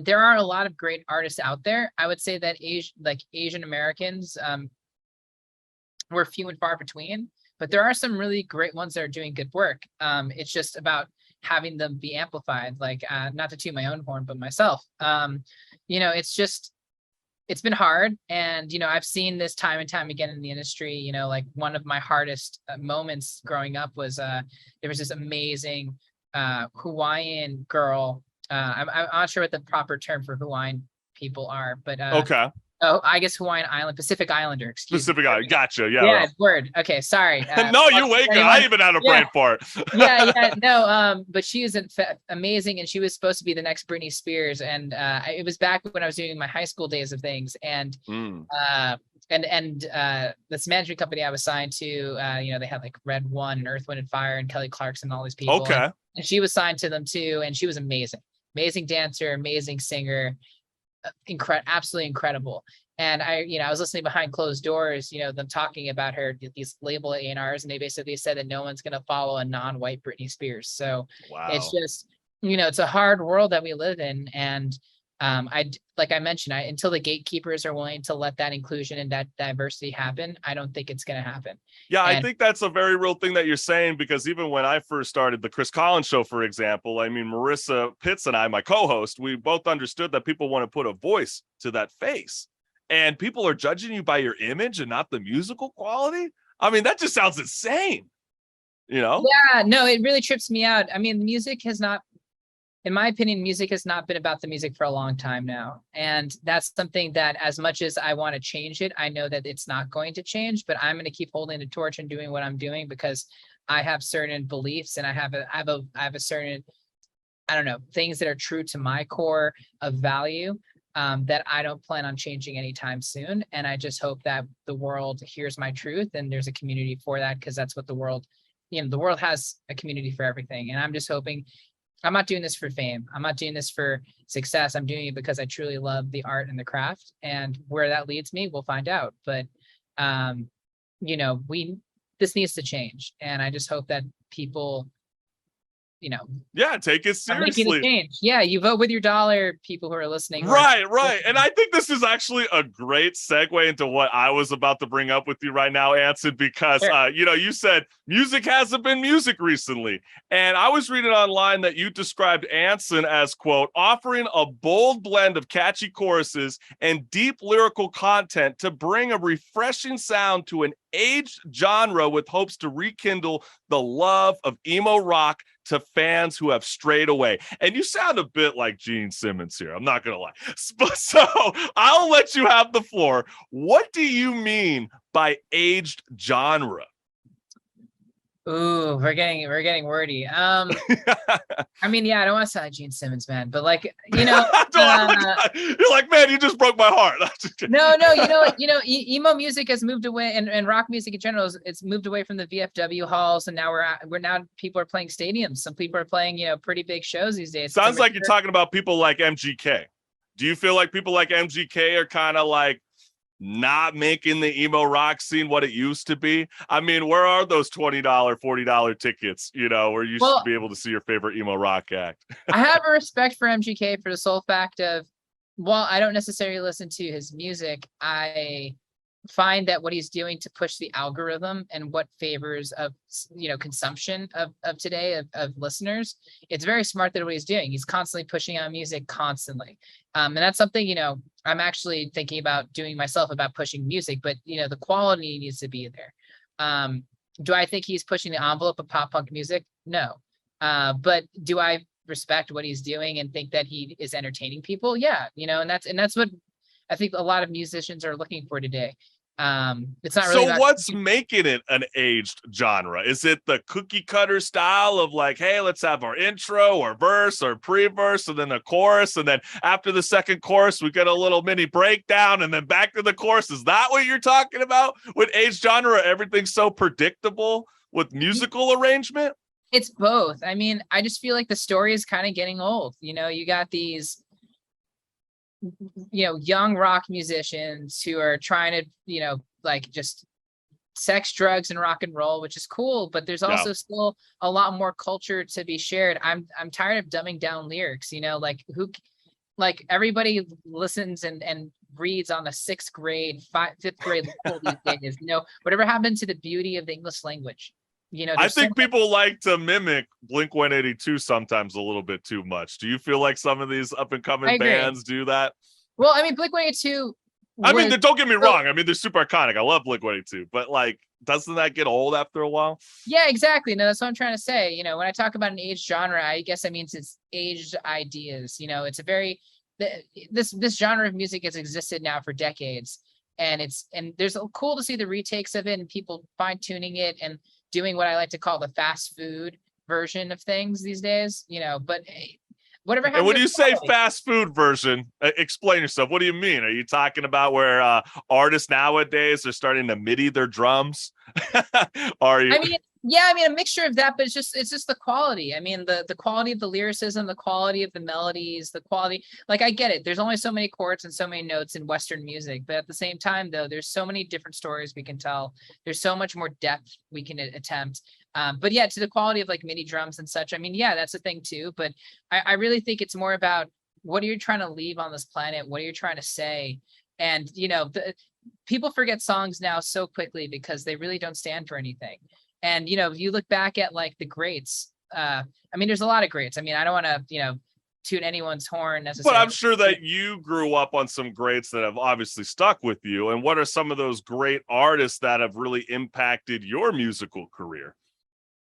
there are a lot of great artists out there. I would say that Asian Americans, we're few and far between, but there are some really great ones that are doing good work. It's just about having them be amplified, not to toot my own horn, but myself. It's been hard. And, I've seen this time and time again in the industry. One of my hardest moments growing up was there was this amazing Hawaiian girl. I'm not sure what the proper term for Hawaiian people are, but okay. Oh, I guess Hawaiian Island, Pacific Islander. Excuse me. Island. Gotcha. Yeah. Yeah. Right. Word. Okay. Sorry. No, you wake up. I even had a brain fart. No. But she is amazing, and she was supposed to be the next Britney Spears. And it was back when I was doing my high school days of things, and this management company I was signed to, they had like Red One and Earth, Wind and Fire and Kelly Clarkson and all these people. Okay. And she was signed to them too, and she was amazing dancer, amazing singer. Absolutely incredible. And I was listening behind closed doors, them talking about her, these label A&Rs, and they basically said that no one's going to follow a non-white Britney Spears. So wow. It's just, it's a hard world that we live in. And like I mentioned, until the gatekeepers are willing to let that inclusion and that diversity happen, I don't think it's going to happen. Yeah, I think that's a very real thing that you're saying, because even when I first started the Chris Collins Show, for example, Marissa Pitts and I, my co-host, we both understood that people want to put a voice to that face, and people are judging you by your image and not the musical quality. That just sounds insane, Yeah, no, it really trips me out. Music has not, in my opinion, music has not been about the music for a long time now. And that's something that, as much as I want to change it, I know that it's not going to change, but I'm going to keep holding the torch and doing what I'm doing, because I have certain beliefs, and I have a certain, things that are true to my core of value, that I don't plan on changing anytime soon. And I just hope that the world hears my truth, and there's a community for that, because that's what the world has a community for everything. And I'm just hoping, I'm not doing this for fame. I'm not doing this for success. I'm doing it because I truly love the art and the craft, and where that leads me, we'll find out. But, this needs to change. And I just hope that people, Yeah, take it I'm making a seriously. change. Yeah, you vote with your dollar, people who are listening. Right. And I think this is actually a great segue into what I was about to bring up with you right now, Anson, because, Sure. you said music hasn't been music recently. And I was reading online that you described Anson as, quote, offering a bold blend of catchy choruses and deep lyrical content to bring a refreshing sound to an aged genre with hopes to rekindle the love of emo rock to fans who have strayed away. And you sound a bit like Gene Simmons here. I'm not going to lie. So I'll let you have the floor. What do you mean by aged genre? Ooh, we're getting wordy. I mean, yeah, I don't want to sound like Gene Simmons, man, but like, You're like, man, you just broke my heart. No, emo music has moved away, and rock music in general, it's moved away from the VFW halls, and now people are playing stadiums. Some people are playing, pretty big shows these days. Sounds like you're talking about people like MGK. Do you feel like people like MGK are kind of like not making the emo rock scene what it used to be? I mean, where are those $20, $40 tickets, where you used to be able to see your favorite emo rock act? I have a respect for MGK for the sole fact of, while I don't necessarily listen to his music, I find that what he's doing to push the algorithm and what favors of consumption of today of listeners, it's very smart that what he's doing. He's constantly pushing out music constantly. And that's something, I'm actually thinking about doing myself, about pushing music, but the quality needs to be there. Do I think he's pushing the envelope of pop punk music? No. But do I respect what he's doing and think that he is entertaining people? Yeah. And that's what I think a lot of musicians are looking for today. It's not really. So what's making it an aged genre? Is it the cookie cutter style of like, hey, let's have our intro or verse or pre-verse and then a chorus, and then after the second chorus we get a little mini breakdown and then back to the chorus? Is that what you're talking about with aged genre? Everything's so predictable with musical arrangement? It's both. I mean, I just feel like the story is kind of getting old. You got these young rock musicians who are trying to like just sex, drugs, and rock and roll, which is cool, but there's also still a lot more culture to be shared. I'm tired of dumbing down lyrics, like everybody listens and reads on a fifth grade level these days. Whatever happened to the beauty of the English language? I think people like to mimic Blink-182 sometimes a little bit too much. Do you feel like some of these up and coming bands do that? Well, I mean, Blink-182. Don't get me wrong. I mean, they're super iconic. I love Blink-182, but like, doesn't that get old after a while? Yeah, exactly. No, that's what I'm trying to say. When I talk about an aged genre, I guess that means it's aged ideas. It's a very this genre of music has existed now for decades, and there's cool to see the retakes of it and people fine tuning it and doing what I like to call the fast food version of things these days, but whatever. And when you say fast food version, explain yourself. What do you mean? Are you talking about where artists nowadays are starting to MIDI their drums? Are you? I mean, a mixture of that, but it's just the quality. I mean, the quality of the lyricism, the quality of the melodies, the quality, like, I get it. There's only so many chords and so many notes in Western music, but at the same time, though, there's so many different stories we can tell. There's so much more depth we can attempt. But yeah, to the quality of like MIDI drums and such, I mean, yeah, that's a thing too. But I really think it's more about what are you trying to leave on this planet? What are you trying to say? And, people forget songs now so quickly because they really don't stand for anything. And, if you look back at like the greats, I mean, there's a lot of greats. I mean, I don't want to, toot anyone's horn necessarily. But I'm sure that you grew up on some greats that have obviously stuck with you. And what are some of those great artists that have really impacted your musical career?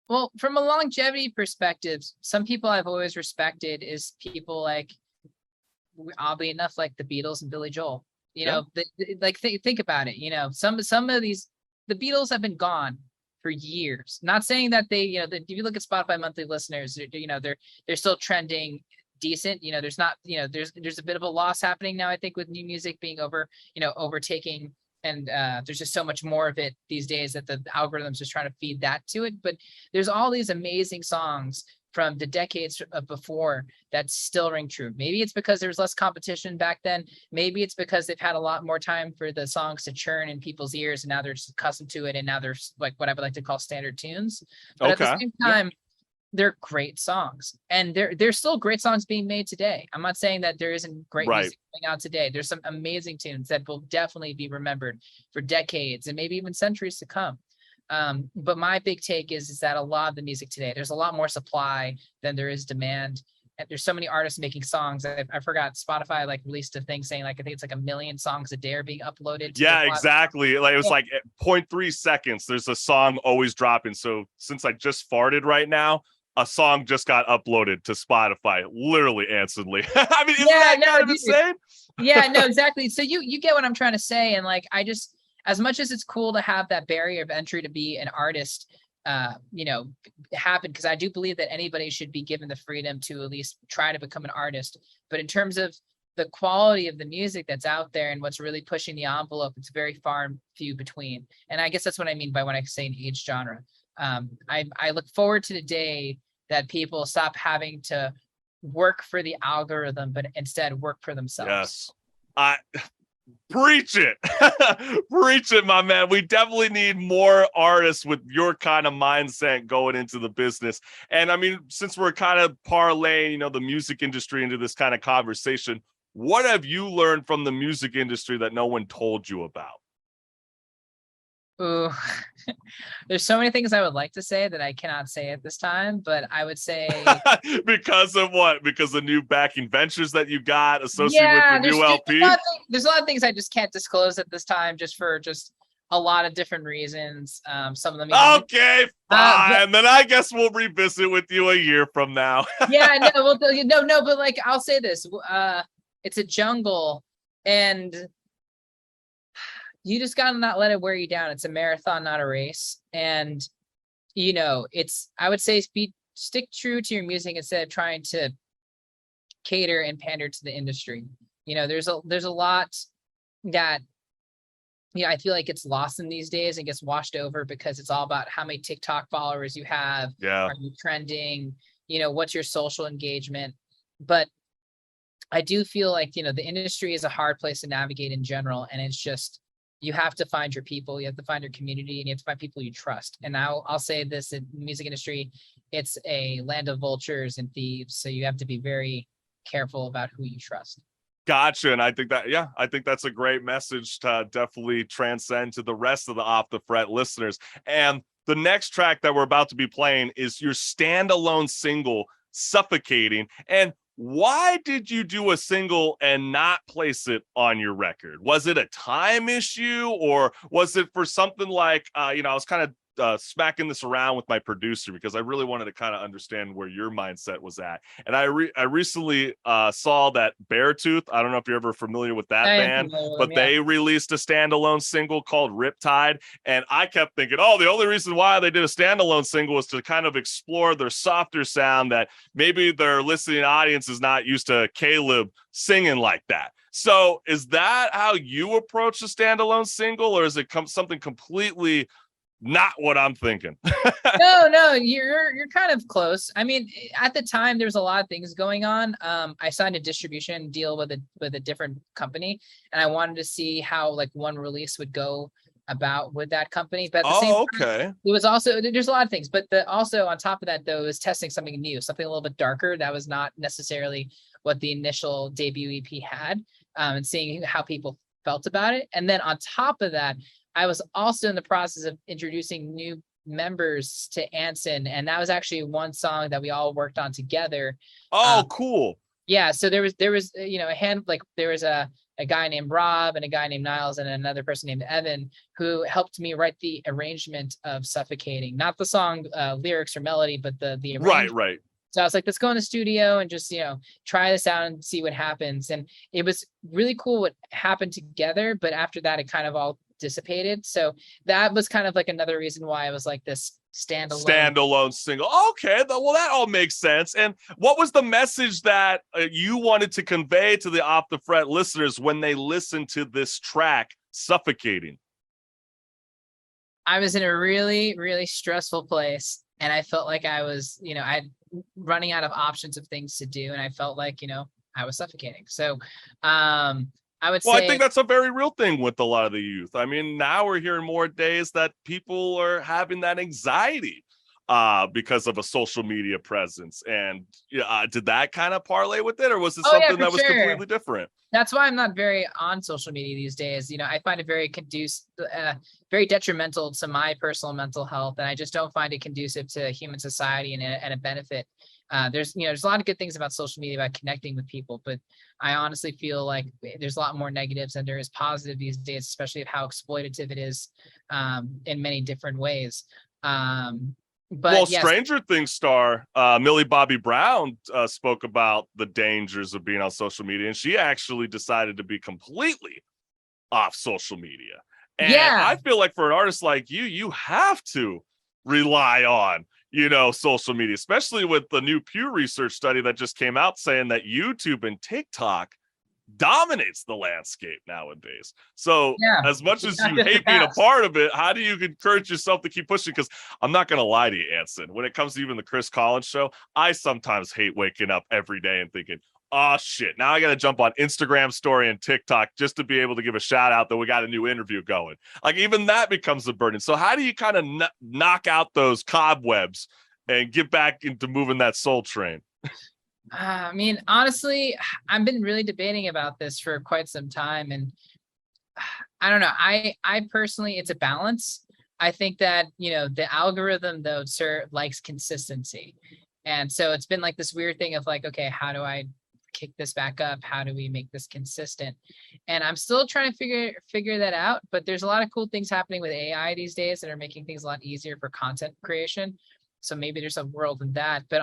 Well, from a longevity perspective, some people I've always respected is people like, oddly enough, like the Beatles and Billy Joel. Think about it. Some of these, the Beatles have been gone for years. Not saying that they, if you look at Spotify monthly listeners, they're still trending decent. There's not, there's a bit of a loss happening now, I think, with new music being overtaking. And there's just so much more of it these days that the algorithm's just trying to feed that to it. But there's all these amazing songs from the decades before that still ring true. Maybe it's because there was less competition back then. Maybe it's because they've had a lot more time for the songs to churn in people's ears, and now they're just accustomed to it. And now there's like what I would like to call standard tunes. But at the same time, they're great songs, and there's still great songs being made today. I'm not saying that there isn't great music coming out today. There's some amazing tunes that will definitely be remembered for decades and maybe even centuries to come. But my big take is that a lot of the music today, there's a lot more supply than there is demand. And there's so many artists making songs. I forgot Spotify like released a thing saying like, I think it's like 1 million songs a day are being uploaded. Yeah, exactly. Like it was like 0.3 seconds. There's a song always dropping. So since I just farted right now, a song just got uploaded to Spotify, literally instantly. I mean, isn't that kind of insane? Yeah, no, exactly. So you get what I'm trying to say. And like, I just, as much as it's cool to have that barrier of entry to be an artist, happen, because I do believe that anybody should be given the freedom to at least try to become an artist. But in terms of the quality of the music that's out there and what's really pushing the envelope, it's very far and few between. And I guess that's what I mean by when I say an age genre. I look forward to the day that people stop having to work for the algorithm, but instead work for themselves. Yes. Preach it. Preach it, my man. We definitely need more artists with your kind of mindset going into the business. And I mean, since we're kind of parlaying, the music industry into this kind of conversation, what have you learned from the music industry that no one told you about? Ooh, there's so many things I would like to say that I cannot say at this time, but I would say because of what? Because the new backing ventures that you got associated with your new LP? There's a lot of things I just can't disclose at this time, just for a lot of different reasons. Some of them. Okay, fine. Then I guess we'll revisit with you a year from now. Yeah, no, but like I'll say this: it's a jungle, and you just gotta not let it wear you down. It's a marathon, not a race. And I would say stick true to your music instead of trying to cater and pander to the industry. There's a lot that I feel like it's lost in these days and gets washed over because it's all about how many TikTok followers you have. Yeah. Are you trending? What's your social engagement? But I do feel like, the industry is a hard place to navigate in general. And it's just, you have to find your people, you have to find your community, and you have to find people you trust. And I'll say this, in the music industry, it's a land of vultures and thieves. So you have to be very careful about who you trust. Gotcha. And I think that's a great message to definitely transcend to the rest of the Off the Fret listeners. And the next track that we're about to be playing is your standalone single, Suffocating. And why did you do a single and not place it on your record? Was it a time issue, or was it for something like, I was kind of smacking this around with my producer because I really wanted to kind of understand where your mindset was at. And I recently saw that Beartooth, I don't know if you're ever familiar with that band, but they released a standalone single called Riptide. And I kept thinking, the only reason why they did a standalone single was to kind of explore their softer sound that maybe their listening audience is not used to Caleb singing like that. So is that how you approach a standalone single, or is it something completely not what I'm thinking? No, you're kind of close. I mean, at the time there was a lot of things going on. I signed a distribution deal with a different company, and I wanted to see how like one release would go about with that company. But at the same time, it was also, there's a lot of things, but also on top of that though, is testing something new, something a little bit darker that was not necessarily what the initial debut EP had, and seeing how people felt about it. And then on top of that, I was also in the process of introducing new members to Anson, and that was actually one song that we all worked on together. Cool. Yeah, so there was there was a guy named Rob and a guy named Niles and another person named Evan who helped me write the arrangement of Suffocating, not the song lyrics or melody, but the arrangement. Right. So I was like, let's go in the studio and just, try this out and see what happens. And it was really cool what happened together. But after that, it kind of all dissipated. So that was kind of like another reason why I was like this standalone single. Okay, well, that all makes sense. And what was the message that you wanted to convey to the Off the Fret listeners when they listened to this track, Suffocating? I was in a really, really stressful place, and I felt like I was, I running out of options of things to do, and I felt like, I was suffocating. So I would say, I think that's a very real thing with a lot of the youth. I mean, now we're hearing more days that people are having that anxiety. because of a social media presence. And did that kind of parlay with it, or was it something that was completely different? That's why I'm not very on social media these days. I find it very very detrimental to my personal mental health, and I just don't find it conducive to human society and a benefit. There's a lot of good things about social media, about connecting with people, but I honestly feel like there's a lot more negatives than there is positive these days, especially of how exploitative it is in many different ways. But well, yes. Stranger Things star Millie Bobby Brown spoke about the dangers of being on social media, and she actually decided to be completely off social media. And I feel like for an artist like you have to rely on social media, especially with the new Pew Research study that just came out saying that YouTube and TikTok dominates the landscape nowadays. So as much as you hate being a part of it, how do you encourage yourself to keep pushing? Because I'm not going to lie to you, Anson, when it comes to even the Chris Collins show, I sometimes hate waking up every day and thinking, oh shit, now I got to jump on Instagram story and TikTok just to be able to give a shout out that we got a new interview going. Like even that becomes a burden. So how do you kind of knock out those cobwebs and get back into moving that soul train? I mean, honestly, I've been really debating about this for quite some time, and I don't know. I personally, it's a balance. I think that, the algorithm though, likes consistency. And so it's been like this weird thing of like, okay, how do I kick this back up? How do we make this consistent? And I'm still trying to figure that out, but there's a lot of cool things happening with AI these days that are making things a lot easier for content creation. So maybe there's a world in that, but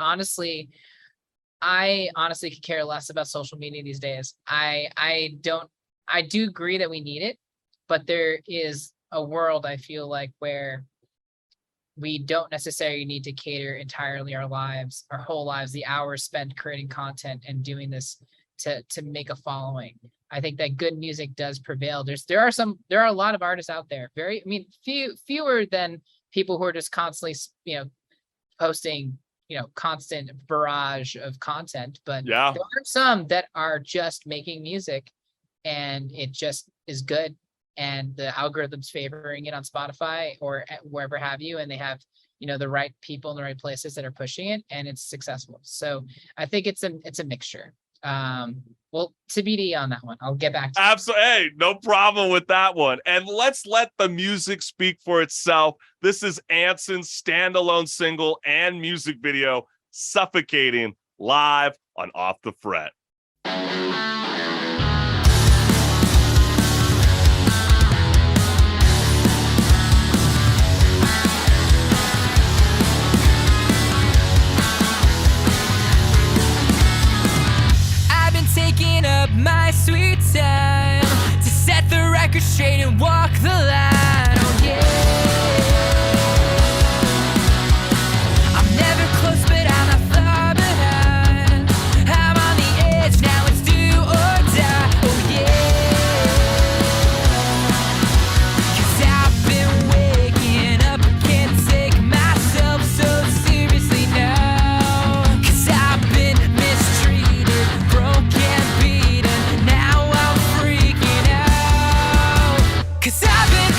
I honestly could care less about social media these days. I do agree that we need it, but there is a world I feel like where we don't necessarily need to cater entirely our whole lives, the hours spent creating content and doing this to make a following. I think that good music does prevail. There are a lot of artists out there, fewer than people who are just constantly, posting constant barrage of content, but there are some that are just making music and it just is good, and the algorithm's favoring it on Spotify or wherever have you, and they have the right people in the right places that are pushing it, and it's successful. So I think it's a mixture. Well, TBD on that one. I'll get back to absolutely. Hey, no problem with that one. And let's let the music speak for itself. This is Anson's standalone single and music video, Suffocating, live on Off the Fret. Taking up my sweet time to set the record straight and walk the line. Oh yeah, I'm never close, but I'm not far behind. I'm on the edge, now it's do or die. Oh yeah, 'cause I've been waking up, can't take myself so seriously now. 'Cause I've been mistreated, broken, beaten, now I'm freaking out. 'Cause I've been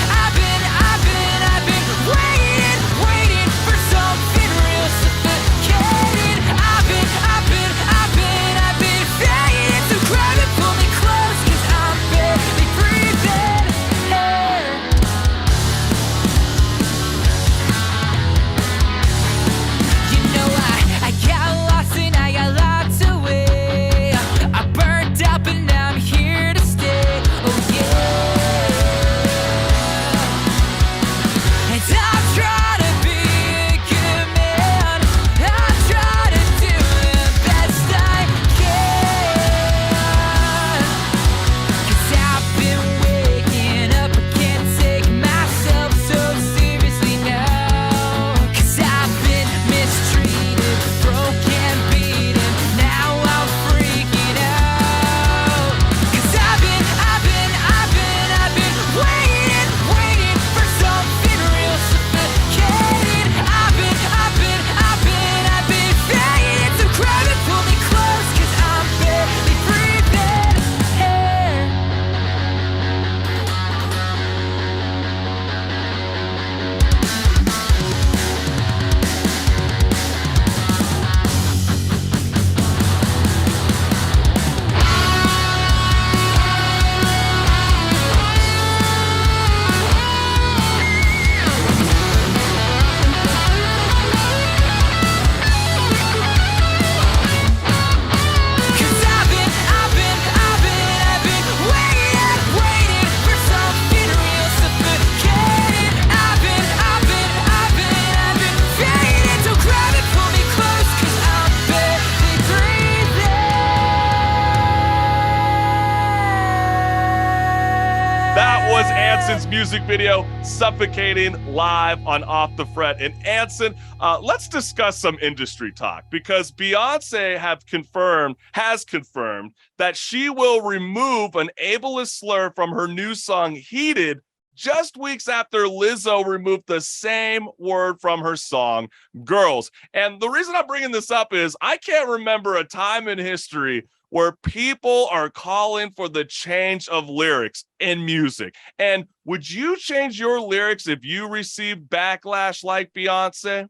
Anson's music video, Suffocating, live on Off the Fret. And Anson, let's discuss some industry talk, because Beyonce has confirmed that she will remove an ableist slur from her new song Heated just weeks after Lizzo removed the same word from her song Girls. And the reason I'm bringing this up is I can't remember a time in history where people are calling for the change of lyrics in music. And would you change your lyrics if you received backlash like Beyonce?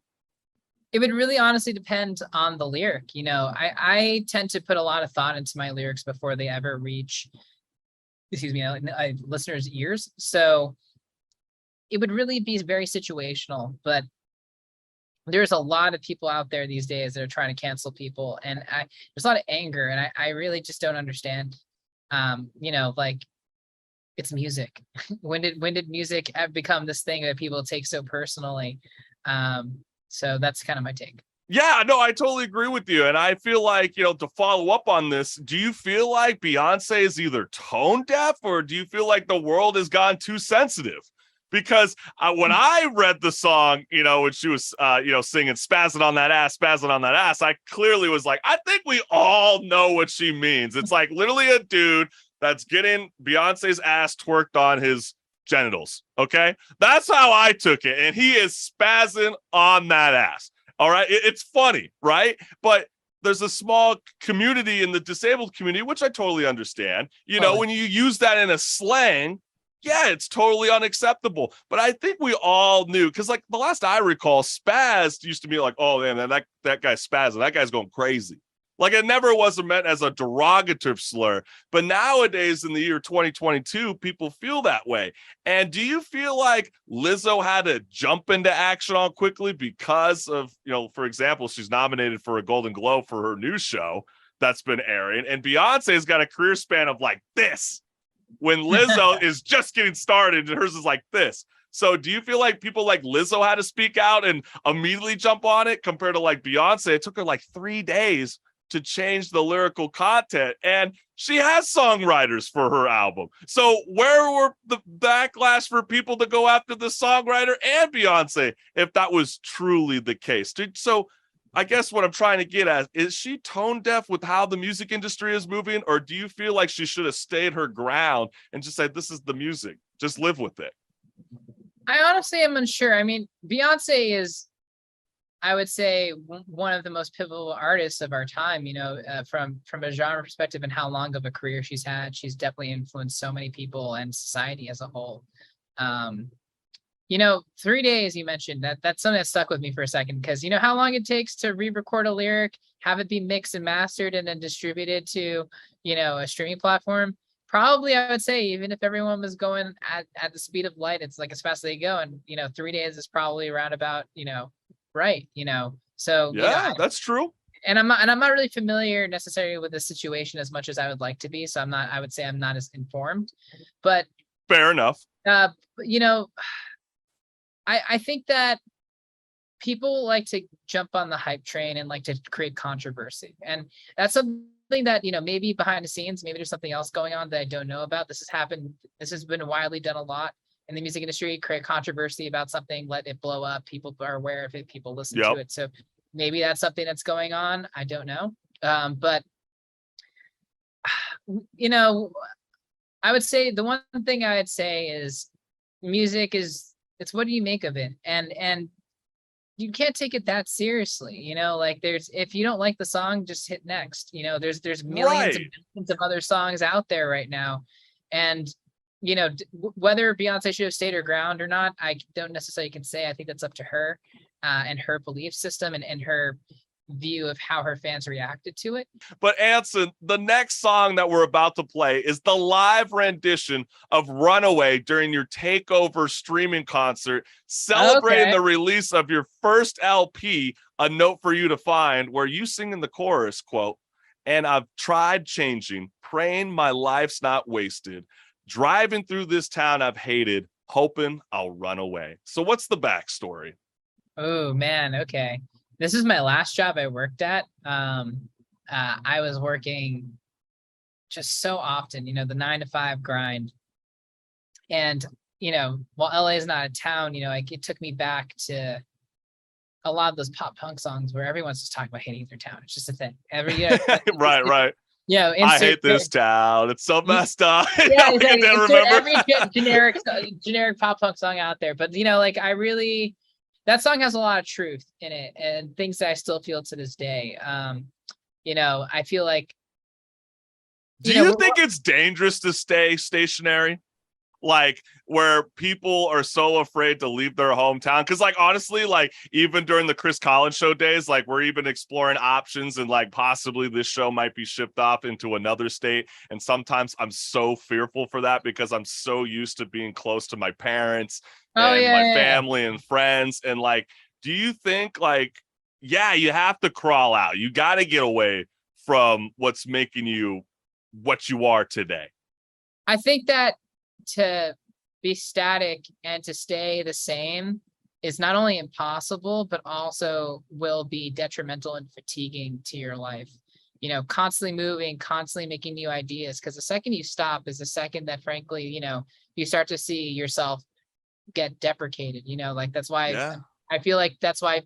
It would really honestly depend on the lyric. You know, I tend to put a lot of thought into my lyrics before they ever reach, listeners' ears. So it would really be very situational, but there's a lot of people out there these days that are trying to cancel people, and there's a lot of anger, and I really just don't understand. Like, it's music. when did music ever become this thing that people take so personally? So that's kind of my take. Yeah, no, I totally agree with you. And I feel like, to follow up on this, do you feel like Beyonce is either tone deaf, or do you feel like the world has gone too sensitive? Because when I read the song, when she was, singing spazzing on that ass, I clearly was like, I think we all know what she means. It's like literally a dude that's getting Beyonce's ass twerked on his genitals. Okay. That's how I took it. And he is spazzing on that ass. All right. It's funny, right? But there's a small community in the disabled community, which I totally understand. When you use that in a slang, yeah, it's totally unacceptable. But I think we all knew, because like the last I recall, spaz used to be like, oh man, that guy's spazzing, that guy's going crazy. Like, it never was meant as a derogative slur. But nowadays, in the year 2022, people feel that way. And do you feel like Lizzo had to jump into action on quickly because of, for example, she's nominated for a Golden Globe for her new show that's been airing, and Beyonce's got a career span of like this, when Lizzo is just getting started and hers is like this. So do you feel like people like Lizzo had to speak out and immediately jump on it, compared to like Beyonce? It took her like 3 days to change the lyrical content, and she has songwriters for her album. So where were the backlash for people to go after the songwriter and Beyonce if that was truly the case? So I guess what I'm trying to get at, is she tone deaf with how the music industry is moving, or do you feel like she should have stayed her ground and just said, this is the music, just live with it? I honestly am unsure. I mean, Beyonce is, I would say, one of the most pivotal artists of our time, from a genre perspective, and how long of a career she's had. She's definitely influenced so many people and society as a whole. 3 days, you mentioned that's something that stuck with me for a second, because how long it takes to re-record a lyric, have it be mixed and mastered, and then distributed to, a streaming platform. Probably, I would say, even if everyone was going at the speed of light, it's like as fast as they go. And, 3 days is probably around about, right. So yeah, that's true. And I'm not really familiar necessarily with the situation as much as I would like to be. So I would say I'm not as informed, but fair enough. I think that people like to jump on the hype train and like to create controversy. And that's something that, maybe behind the scenes, maybe there's something else going on that I don't know about. This has been widely done a lot in the music industry. Create controversy about something, let it blow up. People are aware of it. People listen to it. So maybe that's something that's going on. I don't know. But, I would say the one thing I would say is music it's what do you make of it? And you can't take it that seriously, like if you don't like the song, just hit next. There's millions and millions of other songs out there right now. And, whether Beyonce should have stayed her ground or not, I don't necessarily can say. I think that's up to her and her belief system and her view of how her fans reacted to it. But Anson, the next song that we're about to play is the live rendition of Runaway during your takeover streaming concert, celebrating the release of your first LP, A Note for You to Find, where you sing in the chorus, quote, "And I've tried changing, praying my life's not wasted, driving through this town I've hated, hoping I'll run away." So what's the backstory? Oh man, okay. This is my last job I worked at. I was working just so often, the 9 to 5 grind. And, you know, while LA is not a town, you know, like it took me back to a lot of those pop punk songs where everyone's just talking about hating their town. It's just a thing. Every year, right. Yeah, I hate this town. It's so messed up. Yeah, Like, I exactly. can't Insert remember. every generic pop punk song out there. But you know, like that song has a lot of truth in it and things that I still feel to this day. You know, I feel like. Do you think it's dangerous to stay stationary? Like where people are so afraid to leave their hometown? Because like honestly, like even during the Chris Collins show days, like we're even exploring options and like possibly this show might be shipped off into another state. And sometimes I'm so fearful for that because I'm so used to being close to my parents and my family and friends. And like, do you think like, yeah, you have to crawl out. You got to get away from what's making you what you are today. I think that to be static and to stay the same is not only impossible, but also will be detrimental and fatiguing to your life. You know, constantly moving, constantly making new ideas. Because the second you stop is the second that, frankly, you know, you start to see yourself get deprecated. You know, like that's why I feel like that's why,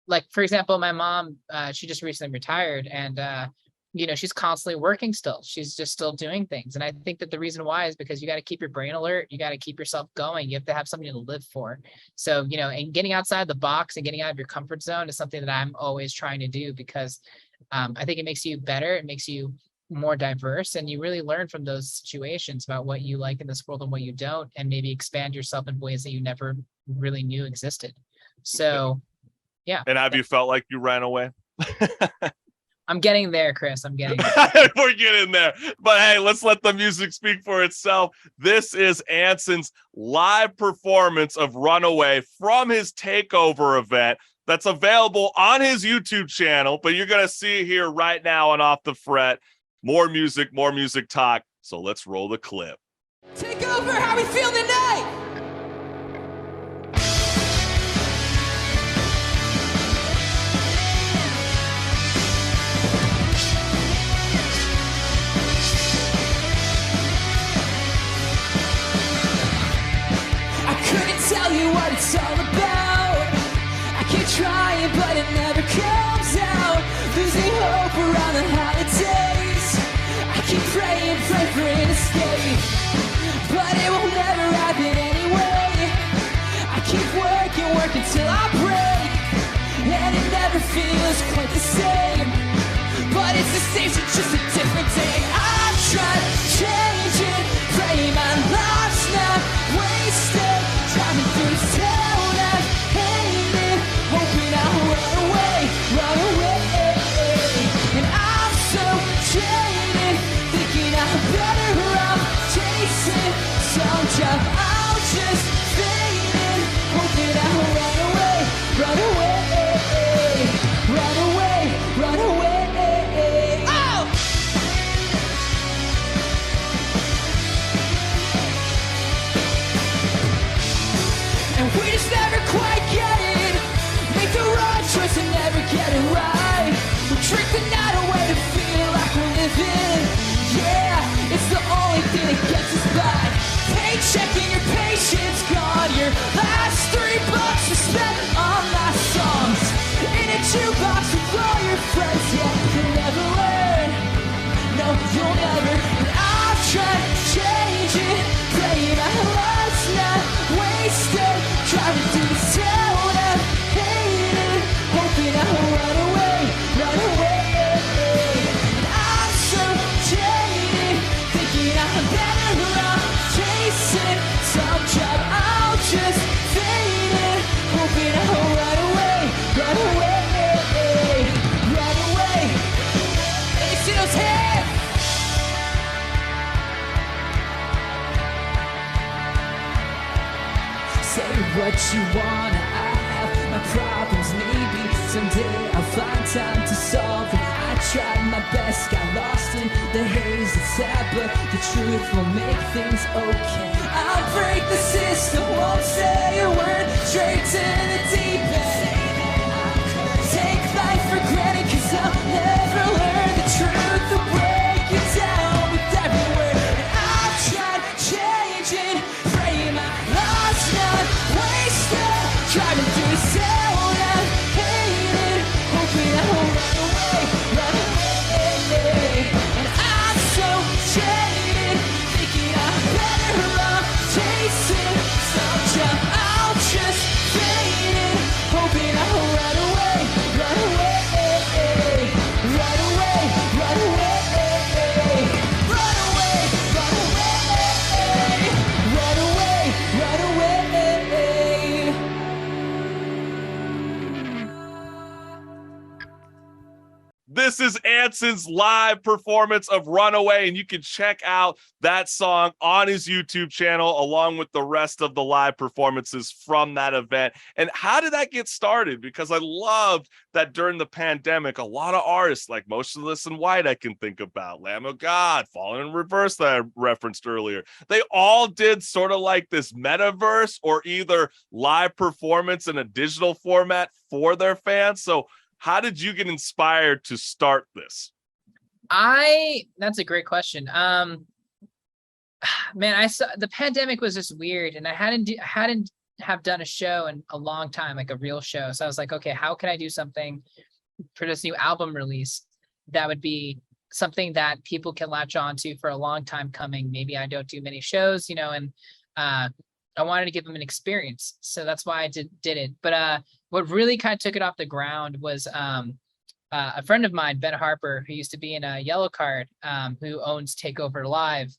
like, for example, my mom, she just recently retired and, you know, she's constantly working still. She's just still doing things. And I think that the reason why is because you got to keep your brain alert. You got to keep yourself going. You have to have something to live for. So, you know, and getting outside the box and getting out of your comfort zone is something that I'm always trying to do because I think it makes you better. It makes you more diverse. And you really learn from those situations about what you like in this world and what you don't, and maybe expand yourself in ways that you never really knew existed. So, yeah. And have you felt like you ran away? I'm getting there, Chris. I'm getting there. We're getting there. But hey, let's let the music speak for itself. This is Anson's live performance of Runaway from his takeover event that's available on his YouTube channel. But you're going to see it here right now on Off the Fret. More music talk. So let's roll the clip. Take over, how we feel tonight? Tell you what it's all about. I keep trying, but it never comes out. Losing hope around the holidays. I keep praying, pray for an escape, but it will never happen anyway. I keep working till I break, and it never feels quite the same. But it's the same, so just a different day. I'm trying to change it, pray my life's not wasted. Driving through this town, I hate it, hoping I'll run away. And I'm so jaded, thinking I'm better off chasing some job. I'll just fade in, hoping I'll run away. Oh! And we just never quite get it. Make the right choice and never get it right. We drink the night away to feel like we're living. Yeah, it's the only thing that gets us by. Paycheck and your patience gone. Your last $3 you spent on my songs. In a jukebox with all your friends. Yeah, you'll never learn. No, you'll never. And I'll try to change it. Pray my life's not wasted. Driving through this town, I hate it, hoping I'll run away. And I'm so jaded, thinking I'm better off chasing some job. I'll just fade it, hoping I'll run away. Let me see those hands. Say what you wanna, I have my problems. Maybe someday I'll find time to solve it. I tried my best, got lost in the haze. It's sad, but the truth will make things okay. I'll break the system, won't say a word. Straight to the deep end. Take life for granted, 'cause I'll never learn the truth. Will break you down with every word. And I've tried changing, praying This is Anson's live performance of Runaway, and you can check out that song on his YouTube channel along with the rest of the live performances from that event. And how did that get started? Because I loved that during the pandemic, a lot of artists like Motionless in White I can think about, Lamb of God, Fallen in Reverse that I referenced earlier. They all did sort of like this metaverse or either live performance in a digital format for their fans. So how did you get inspired to start this? That's a great question. Man, I saw the pandemic was just weird, and I hadn't have done a show in a long time, like a real show. So I was like, okay, how can I do something for this new album release that would be something that people can latch on to for a long time coming? Maybe I don't do many shows, and I wanted to give them an experience. So that's why I did it. But what really kind of took it off the ground was a friend of mine, Ben Harper, who used to be in a Yellow Card, who owns Takeover Live.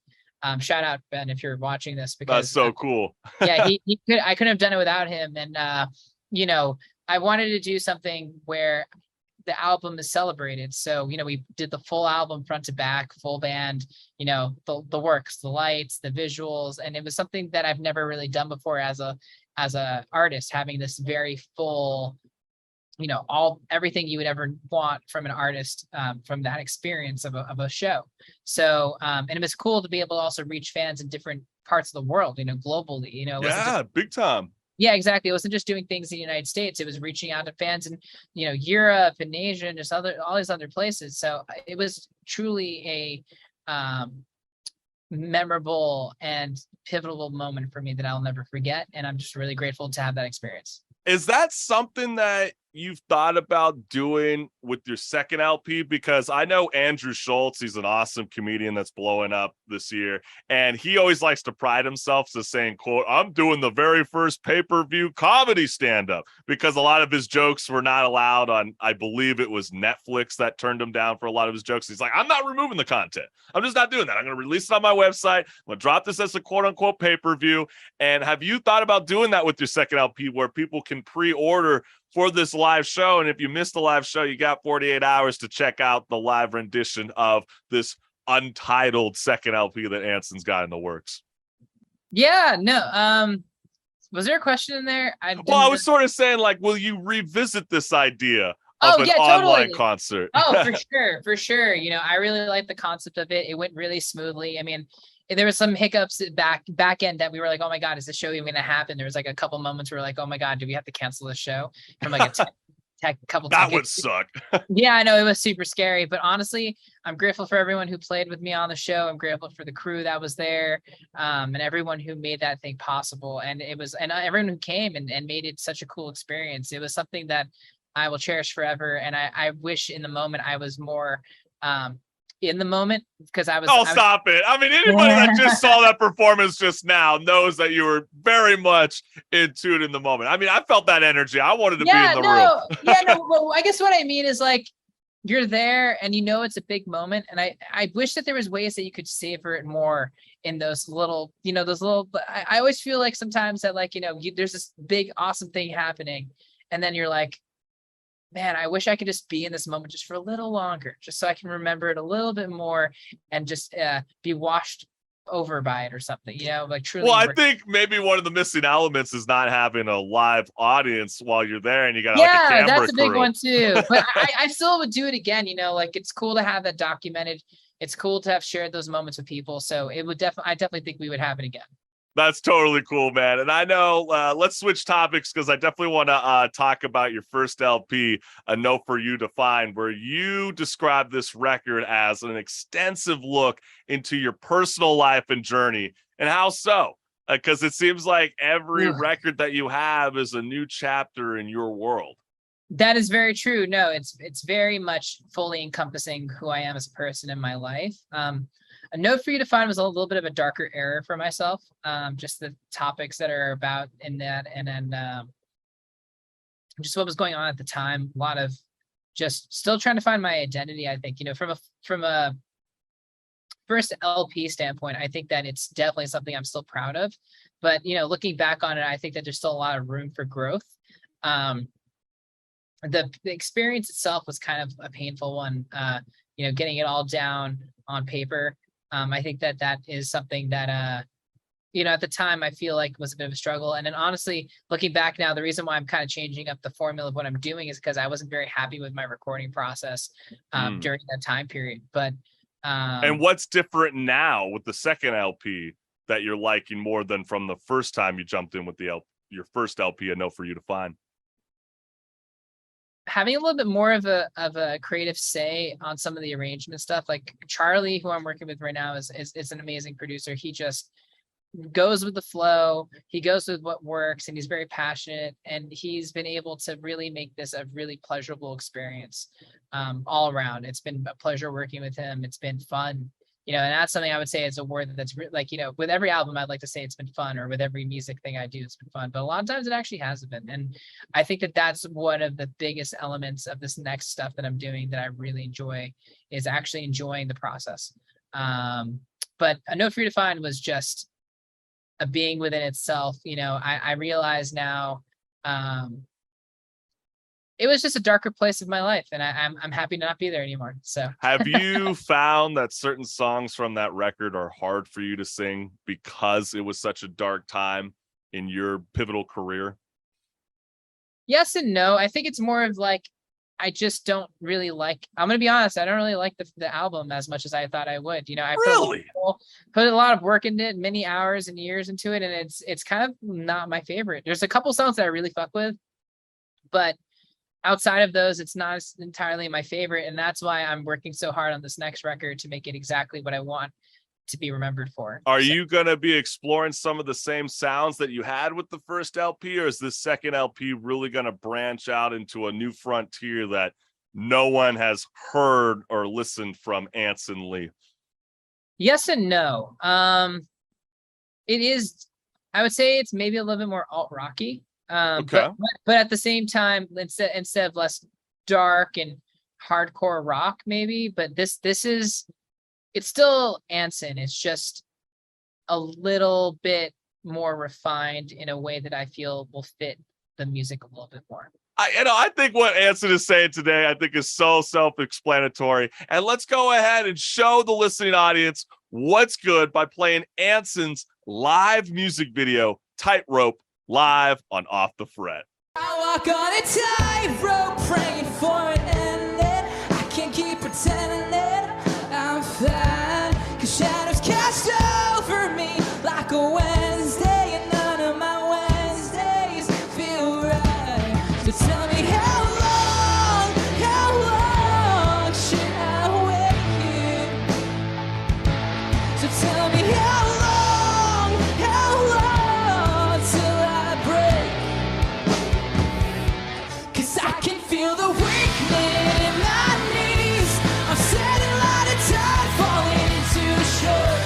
Shout out, Ben, if you're watching this, because that's so cool. Yeah, I couldn't have done it without him. And I wanted to do something where the album is celebrated. So, we did the full album front to back, full band, the works, the lights, the visuals. And it was something that I've never really done before as a artist, having this very full, everything you would ever want from an artist, from that experience of a show. So, and it was cool to be able to also reach fans in different parts of the world, globally, Yeah, big time. Yeah, exactly. It wasn't just doing things in the United States. It was reaching out to fans in, Europe and Asia and just all these other places. So it was truly a memorable and pivotal moment for me that I'll never forget. And I'm just really grateful to have that experience. Is that something that you've thought about doing with your second LP? Because I know Andrew Schultz, he's an awesome comedian that's blowing up this year, and he always likes to pride himself to saying, quote, I'm doing the very first pay-per-view comedy stand-up, because a lot of his jokes were not allowed on, I believe it was Netflix that turned him down for a lot of his jokes. He's like, I'm not removing the content. I'm just not doing that. I'm going to release it on my website. I'm going to drop this as a quote-unquote pay-per-view. And have you thought about doing that with your second LP, where people can pre-order for this live show? And if you missed the live show, you got 48 hours to check out the live rendition of this untitled second LP that Anson's got in the works. Yeah, no. Was there a question in there? I was sort of saying, like, will you revisit this idea of an online concert? Oh, for sure. I really like the concept of it. It went really smoothly. I mean, there was some hiccups back end that we were like, oh my God, is the show even going to happen? There was like a couple moments where we're like, oh my God, do we have to cancel the show? From like a couple that would suck. Yeah, I know, it was super scary, but honestly, I'm grateful for everyone who played with me on the show. I'm grateful for the crew that was there, and everyone who made that thing possible. And everyone who came and made it such a cool experience. It was something that I will cherish forever. And I wish in the moment I was more, in the moment, because stop it. I mean, anybody that just saw that performance just now knows that you were very much into it in the moment. I mean, I felt that energy. I wanted to be in the room. Well, I guess what I mean is, like, you're there and it's a big moment. And I wish that there was ways that you could savor it more in those little, I always feel like sometimes that, like, there's this big, awesome thing happening. And then you're like, man, I wish I could just be in this moment just for a little longer, just so I can remember it a little bit more and just be washed over by it or something, like truly. Well, I think maybe one of the missing elements is not having a live audience while you're there, and you got like a camera that's a big crew. one too. But I still would do it again, like it's cool to have that documented. It's cool to have shared those moments with people. So I definitely think we would have it again. That's totally cool, man. And I know, let's switch topics, because I definitely want to talk about your first LP, A Note for You to Find, where you describe this record as an extensive look into your personal life and journey. And how so? Because it seems like every record that you have is a new chapter in your world. That is very true. No, it's very much fully encompassing who I am as a person in my life. A Note for You to Find was a little bit of a darker era for myself. Just the topics that are about in that, and then just what was going on at the time. A lot of just still trying to find my identity. I think, from a first LP standpoint, I think that it's definitely something I'm still proud of. But looking back on it, I think that there's still a lot of room for growth. the experience itself was kind of a painful one. You know, getting it all down on paper. I think that is something that you know, at the time I feel like was a bit of a struggle. And then honestly, looking back now, the reason why I'm kind of changing up the formula of what I'm doing is because I wasn't very happy with my recording process during that time period. But and what's different now with the second LP that you're liking more than from the first time you jumped in with the your first LP, I Know For You to Find? Having a little bit more of a creative say on some of the arrangement stuff. Like Charlie, who I'm working with right now, is an amazing producer. He just goes with the flow. He goes with what works, and he's very passionate, and he's been able to really make this a really pleasurable experience all around. It's been a pleasure working with him. It's been fun. You know, and that's something I would say is a word that's like, you know, with every album, I'd like to say it's been fun, or with every music thing I do, it's been fun. But a lot of times it actually hasn't been. And I think that that's one of the biggest elements of this next stuff that I'm doing that I really enjoy, is actually enjoying the process. But A Know For You to Find was just a being within itself. You know, I realize now, it was just a darker place of my life, and I'm happy to not be there anymore. So have you found that certain songs from that record are hard for you to sing because it was such a dark time in your pivotal career? Yes and no. I think it's more of like, I just don't really like, I'm going to be honest, I don't really like the album as much as I thought I would. You know, I put a lot of work into it, many hours and years into it, and it's kind of not my favorite. There's a couple songs that I really fuck with, but outside of those, it's not entirely my favorite. And that's why I'm working so hard on this next record to make it exactly what I want to be remembered for. Are you going to be exploring some of the same sounds that you had with the first LP, or is this second LP really going to branch out into a new frontier that no one has heard or listened from Anson Lee? Yes and no. It is, I would say it's maybe a little bit more alt-rocky. Okay. But at the same time, instead of less dark and hardcore rock, maybe, but this is, it's still Anson. It's just a little bit more refined in a way that I feel will fit the music a little bit more. I think what Anson is saying today, I think, is so self-explanatory. And let's go ahead and show the listening audience what's good by playing Anson's live music video, Tightrope, live on Off the Fret. I walk on a tightrope, praying for an ending. I can't keep pretending that I'm fine, 'cause shadows cast over me like a Wednesday, and none of my Wednesdays feel right. So tell me how long should I wait here? So tell me how long till I break? 'Cause I can feel the weakening in my knees. I'm setting a lot of time falling into shore,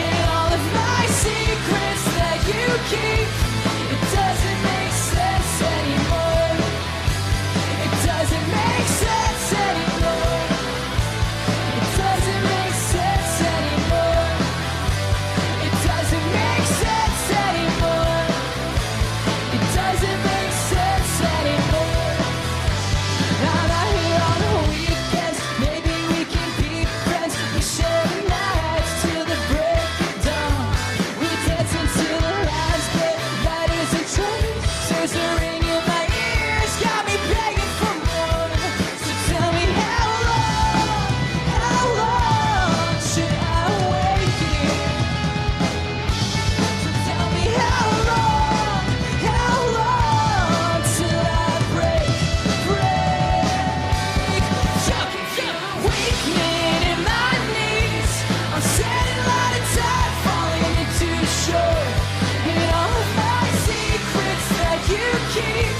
and all of my secrets that you keep, it doesn't make sense anymore. It doesn't make sense anymore. It doesn't make sense anymore. It doesn't make sense anymore. It doesn't make sense anymore. I'm not here on the weekends. Maybe we can be friends. We share the nights till the break of dawn. We dance until the last day. Lighters and tracers are ringing my ears, got me begging for more. So tell me how long should I wait here? So tell me how long till I break? Weakening in my knees. I'm setting a lot of time falling into shore, and all of my secrets that you keep,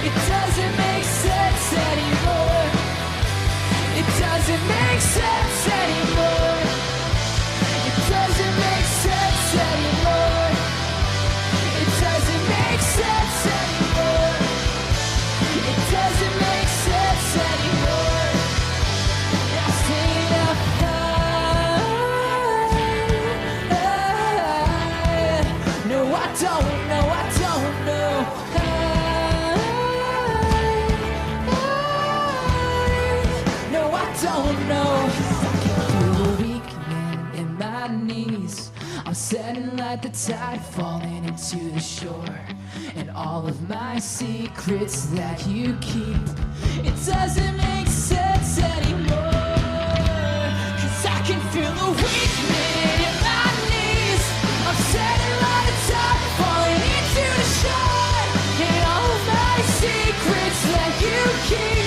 it doesn't make sense anymore. It doesn't make sense anymore. It doesn't make sense anymore. It doesn't make sense anymore. It doesn't make sense anymore. I stayed up high. No, I don't know. I'm setting like the tide falling into the shore. And all of my secrets that you keep, it doesn't make sense anymore. 'Cause I can feel the weakness in my knees. I'm setting like the tide falling into the shore. And all of my secrets that you keep,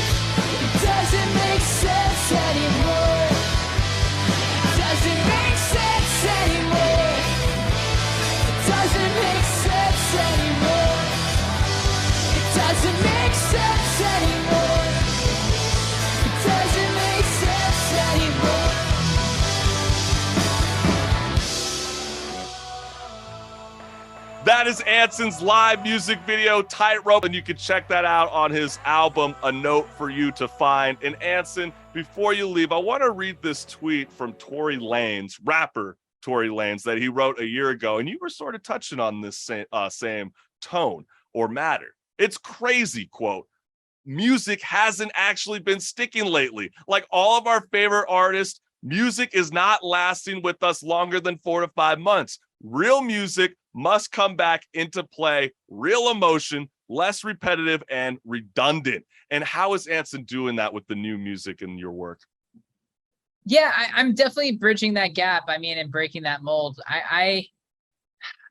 it doesn't make sense anymore. It doesn't make sense anymore. It doesn't make sense anymore. It doesn't make sense anymore. It doesn't make sense anymore. That is Anson's live music video, Tightrope, and you can check that out on his album, A Note for You to Find. And Anson, before you leave, I want to read this tweet from Tory Lanez, rapper Tory Lanez, that he wrote a year ago, and you were sort of touching on this same tone or matter. It's crazy, quote, music hasn't actually been sticking lately. Like all of our favorite artists, music is not lasting with us longer than 4 to 5 months. Real music must come back into play, real emotion, less repetitive and redundant. And how is Anson doing that with the new music in your work? Yeah, I'm definitely bridging that gap. I mean, and breaking that mold.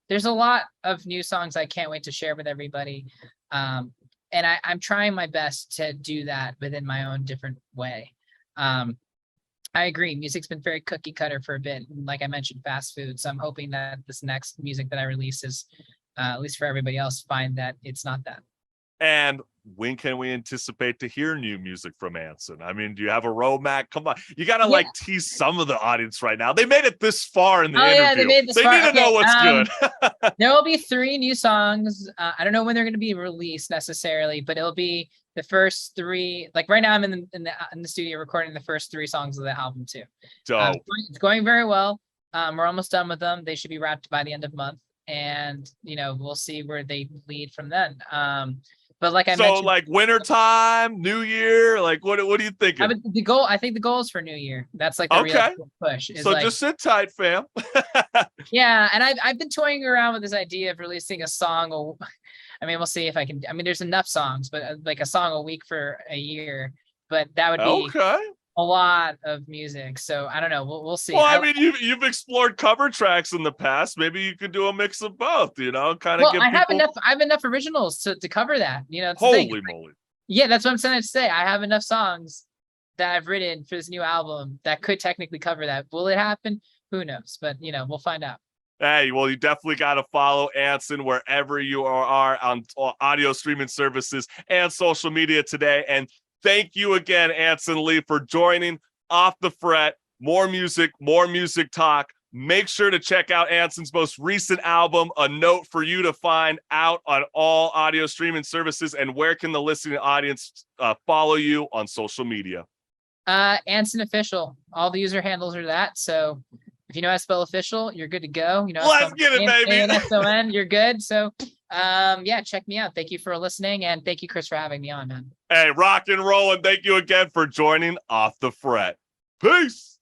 There's a lot of new songs I can't wait to share with everybody. And I'm trying my best to do that within my own different way. I agree. Music's been very cookie cutter for a bit. Like I mentioned, fast food. So I'm hoping that this next music that I release is, at least for everybody else, find that it's not that. And when can we anticipate to hear new music from Anson? I mean, do you have a roadmap? Come on, you gotta like tease some of the audience right now. They made it this far in the interview. Yeah, they made this far. Need to know what's good. There will be 3 new songs. I don't know when they're going to be released necessarily, but it'll be the first 3. Like right now, I'm in the studio recording the first 3 songs of the album too. Dope. It's going very well. We're almost done with them. They should be wrapped by the end of the month, and we'll see where they lead from then. But like I mentioned, like wintertime, New Year, like what are you thinking? I think the goal is for New Year. That's like the real push. So like, just sit tight, fam. Yeah, and I've been toying around with this idea of releasing a song. I mean, we'll see if I can. I mean, there's enough songs, but like a song a week for a year. But that would be a lot of music. So I don't know. We'll see. Well, I mean, you've explored cover tracks in the past. Maybe you could do a mix of both. Kind of. Well, I have enough originals to cover that. Holy moly! Yeah, that's what I'm trying to say. I have enough songs that I've written for this new album that could technically cover that. Will it happen? Who knows? But we'll find out. Hey, well, you definitely got to follow Anson wherever you are on audio streaming services and social media today. And thank you again, Anson Lee, for joining Off the Fret. More music talk. Make sure to check out Anson's most recent album, A Note for You to Find, out on all audio streaming services. And where can the listening audience follow you on social media? Anson Official. All the user handles are that. So if you know how to spell official, you're good to go. Let's get it, baby. A-N-S-O-N, you're good. So check me out. Thank you for listening, and thank you, Chris, for having me on, man. Hey, rock and roll, and thank you again for joining Off the Fret. Peace.